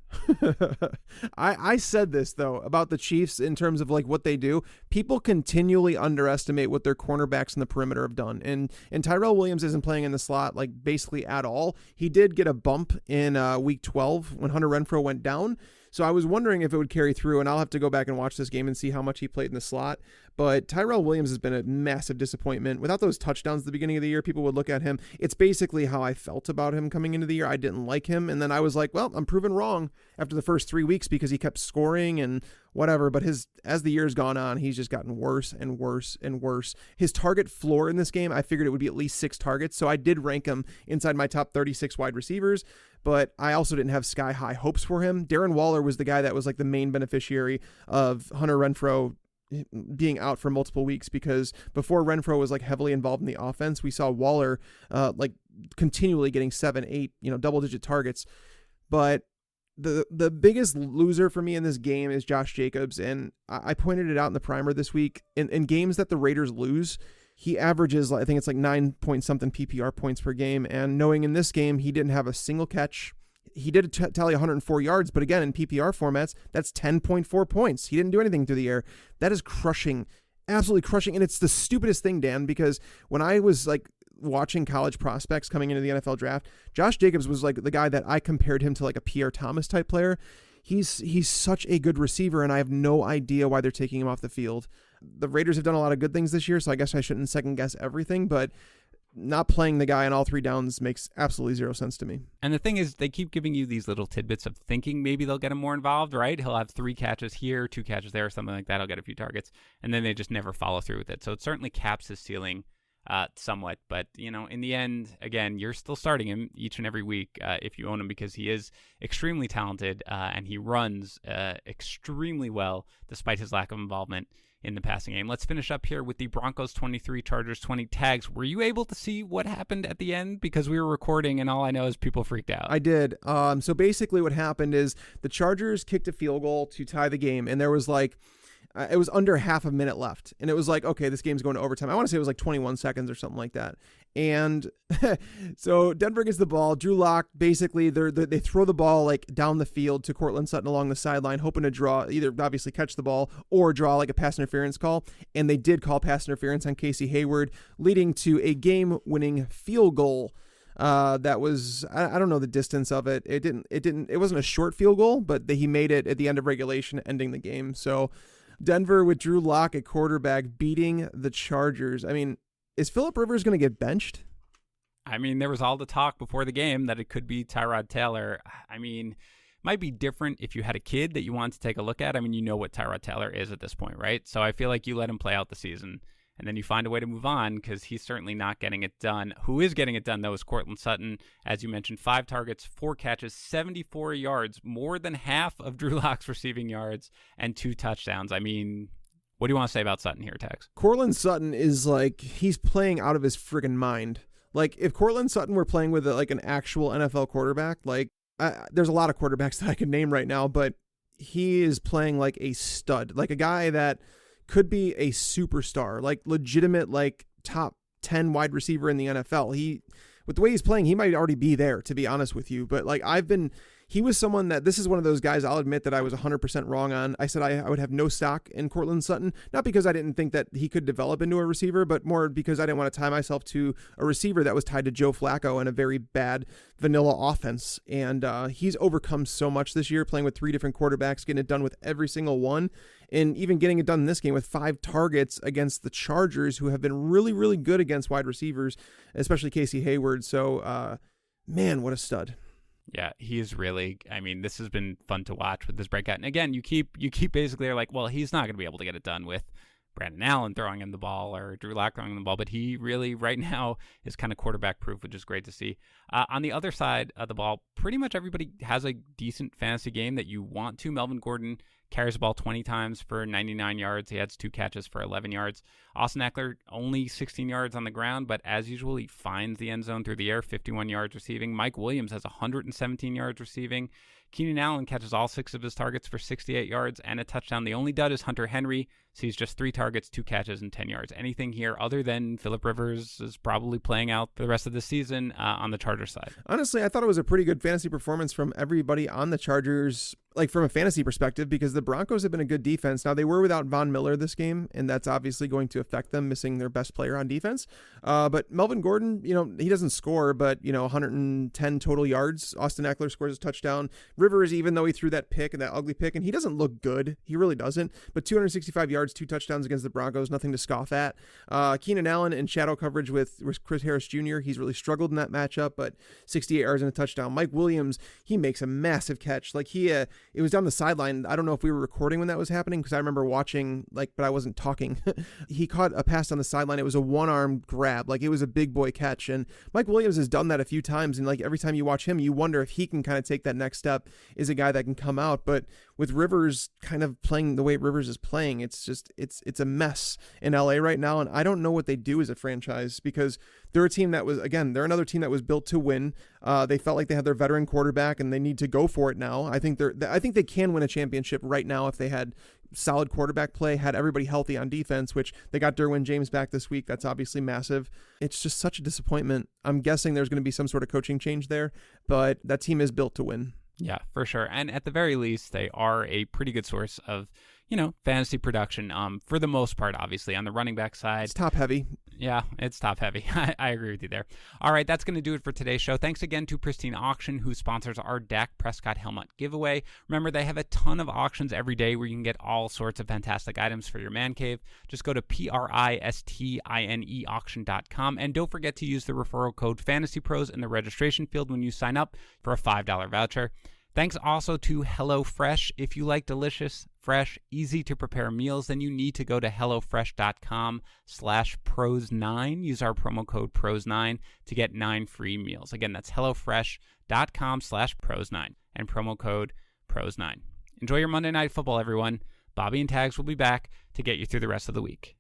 I said this, though, about the Chiefs in terms of like what they do. People continually underestimate what their cornerbacks in the perimeter have done. And Tyrell Williams isn't playing in the slot like basically at all. He did get a bump in week 12 when Hunter Renfrow went down. So I was wondering if it would carry through, and I'll have to go back and watch this game and see how much he played in the slot. But Tyrell Williams has been a massive disappointment. Without those touchdowns at the beginning of the year, people would look at him. It's basically how I felt about him coming into the year. I didn't like him, and then I was like, well, I'm proven wrong after the first 3 weeks because he kept scoring and whatever. But as the year's gone on, he's just gotten worse and worse and worse. His target floor in this game, I figured it would be at least 6 targets, so I did rank him inside my top 36 wide receivers. But I also didn't have sky-high hopes for him. Darren Waller was the guy that was like the main beneficiary of Hunter Renfrow being out for multiple weeks, because before Renfrow was like heavily involved in the offense, we saw Waller like continually getting 7, 8, double-digit targets. But the biggest loser for me in this game is Josh Jacobs, and I pointed it out in the primer this week. In games that the Raiders lose, he averages, I think it's like 9 point something PPR points per game. And knowing in this game, he didn't have a single catch. He did tally 104 yards, but again, in PPR formats, that's 10.4 points. He didn't do anything through the air. That is crushing, absolutely crushing. And it's the stupidest thing, Dan, because when I was like watching college prospects coming into the NFL draft, Josh Jacobs was like the guy that I compared him to like a Pierre Thomas type player. He's such a good receiver, and I have no idea why they're taking him off the field. The Raiders have done a lot of good things this year, so I guess I shouldn't second guess everything, but not playing the guy on all 3 downs makes absolutely 0 sense to me. And the thing is, they keep giving you these little tidbits of thinking maybe they'll get him more involved, right? He'll have 3 catches here, 2 catches there, something like that. He'll get a few targets, and then they just never follow through with it. So it certainly caps his ceiling somewhat. But, in the end, again, you're still starting him each and every week if you own him, because he is extremely talented and he runs extremely well despite his lack of involvement in the passing game. Let's finish up here with the Broncos 23, Chargers 20 tags. Were you able to see what happened at the end? Because we were recording and all I know is people freaked out. I did. So basically what happened is the Chargers kicked a field goal to tie the game, and there was like it was under half a minute left, and it was like, okay, this game's going to overtime. I want to say it was like 21 seconds or something like that. And so Denver gets the ball. Drew Lock, basically, they throw the ball like down the field to Courtland Sutton along the sideline, hoping to draw, either obviously catch the ball or draw like a pass interference call. And they did call pass interference on Casey Hayward, leading to a game-winning field goal. That was, I don't know the distance of it. It wasn't a short field goal, but he made it at the end of regulation, ending the game. So Denver with Drew Lock at quarterback beating the Chargers. I mean, is Phillip Rivers going to get benched? I mean, there was all the talk before the game that it could be Tyrod Taylor. I mean, might be different if you had a kid that you wanted to take a look at. I mean, you know what Tyrod Taylor is at this point, right? So I feel like you let him play out the season, and then you find a way to move on because he's certainly not getting it done. Who is getting it done, though, is Courtland Sutton. As you mentioned, 5 targets, 4 catches, 74 yards, more than half of Drew Lock's receiving yards, and 2 touchdowns. I mean, what do you want to say about Sutton here, Tex? Courtland Sutton is like, he's playing out of his friggin' mind. Like, if Courtland Sutton were playing with like an actual NFL quarterback, like, there's a lot of quarterbacks that I could name right now, but he is playing like a stud, like a guy that could be a superstar, like legitimate, like top 10 wide receiver in the NFL. With the way he's playing, he might already be there, to be honest with you. But like he was someone that, this is one of those guys, I'll admit that I was 100% wrong on. I said I would have no stock in Courtland Sutton, not because I didn't think that he could develop into a receiver, but more because I didn't want to tie myself to a receiver that was tied to Joe Flacco and a very bad vanilla offense. And he's overcome so much this year, playing with 3 different quarterbacks, getting it done with every single one, and even getting it done in this game with 5 targets against the Chargers, who have been really, really good against wide receivers, especially Casey Hayward. So, man, what a stud. Yeah, he is really, I mean, this has been fun to watch with this breakout. And again, you keep basically are like, well, he's not going to be able to get it done with Brandon Allen throwing him the ball or Drew Lock throwing him the ball, but he really right now is kind of quarterback proof, which is great to see. On the other side of the ball, pretty much everybody has a decent fantasy game that you want to. Melvin Gordon carries the ball 20 times for 99 yards. He has 2 catches for 11 yards. Austin Eckler, only 16 yards on the ground, but as usual, he finds the end zone through the air, 51 yards receiving. Mike Williams has 117 yards receiving. Keenan Allen catches all 6 of his targets for 68 yards and a touchdown. The only dud is Hunter Henry. Sees just 3 targets, 2 catches, and 10 yards. Anything here other than Phillip Rivers is probably playing out for the rest of the season on the Chargers side? Honestly, I thought it was a pretty good fantasy performance from everybody on the Chargers, like from a fantasy perspective, because the Broncos have been a good defense. Now, they were without Von Miller this game, and that's obviously going to affect them, missing their best player on defense. But Melvin Gordon, he doesn't score, but, 110 total yards. Austin Eckler scores a touchdown. Rivers, even though he threw that pick and that ugly pick, and he doesn't look good. He really doesn't. But 265 yards, 2 touchdowns against the Broncos, nothing to scoff at. Keenan Allen in shadow coverage with Chris Harris Jr., he's really struggled in that matchup, but 68 yards and a touchdown. Mike Williams, he makes a massive catch. Like it was down the sideline. I don't know if we were recording when that was happening, because I remember watching, but I wasn't talking. He caught a pass on the sideline. It was a one-arm grab. Like, it was a big boy catch. And Mike Williams has done that a few times. And like every time you watch him, you wonder if he can kind of take that next step, is a guy that can come out. But with Rivers kind of playing the way Rivers is playing, it's just, it's a mess in LA right now. And I don't know what they do as a franchise, because they're a team that was, again, they're another team that was built to win. They felt like they had their veteran quarterback and they need to go for it now. I think they can win a championship right now if they had solid quarterback play, had everybody healthy on defense, which they got Derwin James back this week. That's obviously massive. It's just such a disappointment. I'm guessing there's going to be some sort of coaching change there, but that team is built to win. Yeah, for sure. And at the very least, they are a pretty good source of, fantasy production. For the most part, obviously, on the running back side. It's top heavy. Yeah, it's top heavy. I agree with you there. All right, that's going to do it for today's show. Thanks again to Pristine Auction, who sponsors our Dak Prescott helmet giveaway. Remember, they have a ton of auctions every day where you can get all sorts of fantastic items for your man cave. Just go to PRISTINE auction.com, and don't forget to use the referral code FANTASYPROS in the registration field when you sign up for a $5 voucher. Thanks also to HelloFresh. If you like delicious, fresh, easy to prepare meals, then you need to go to HelloFresh.com/pros9. Use our promo code pros9 to get 9 free meals. Again, that's HelloFresh.com/pros9 and promo code pros9. Enjoy your Monday Night Football, everyone. Bobby and Tags will be back to get you through the rest of the week.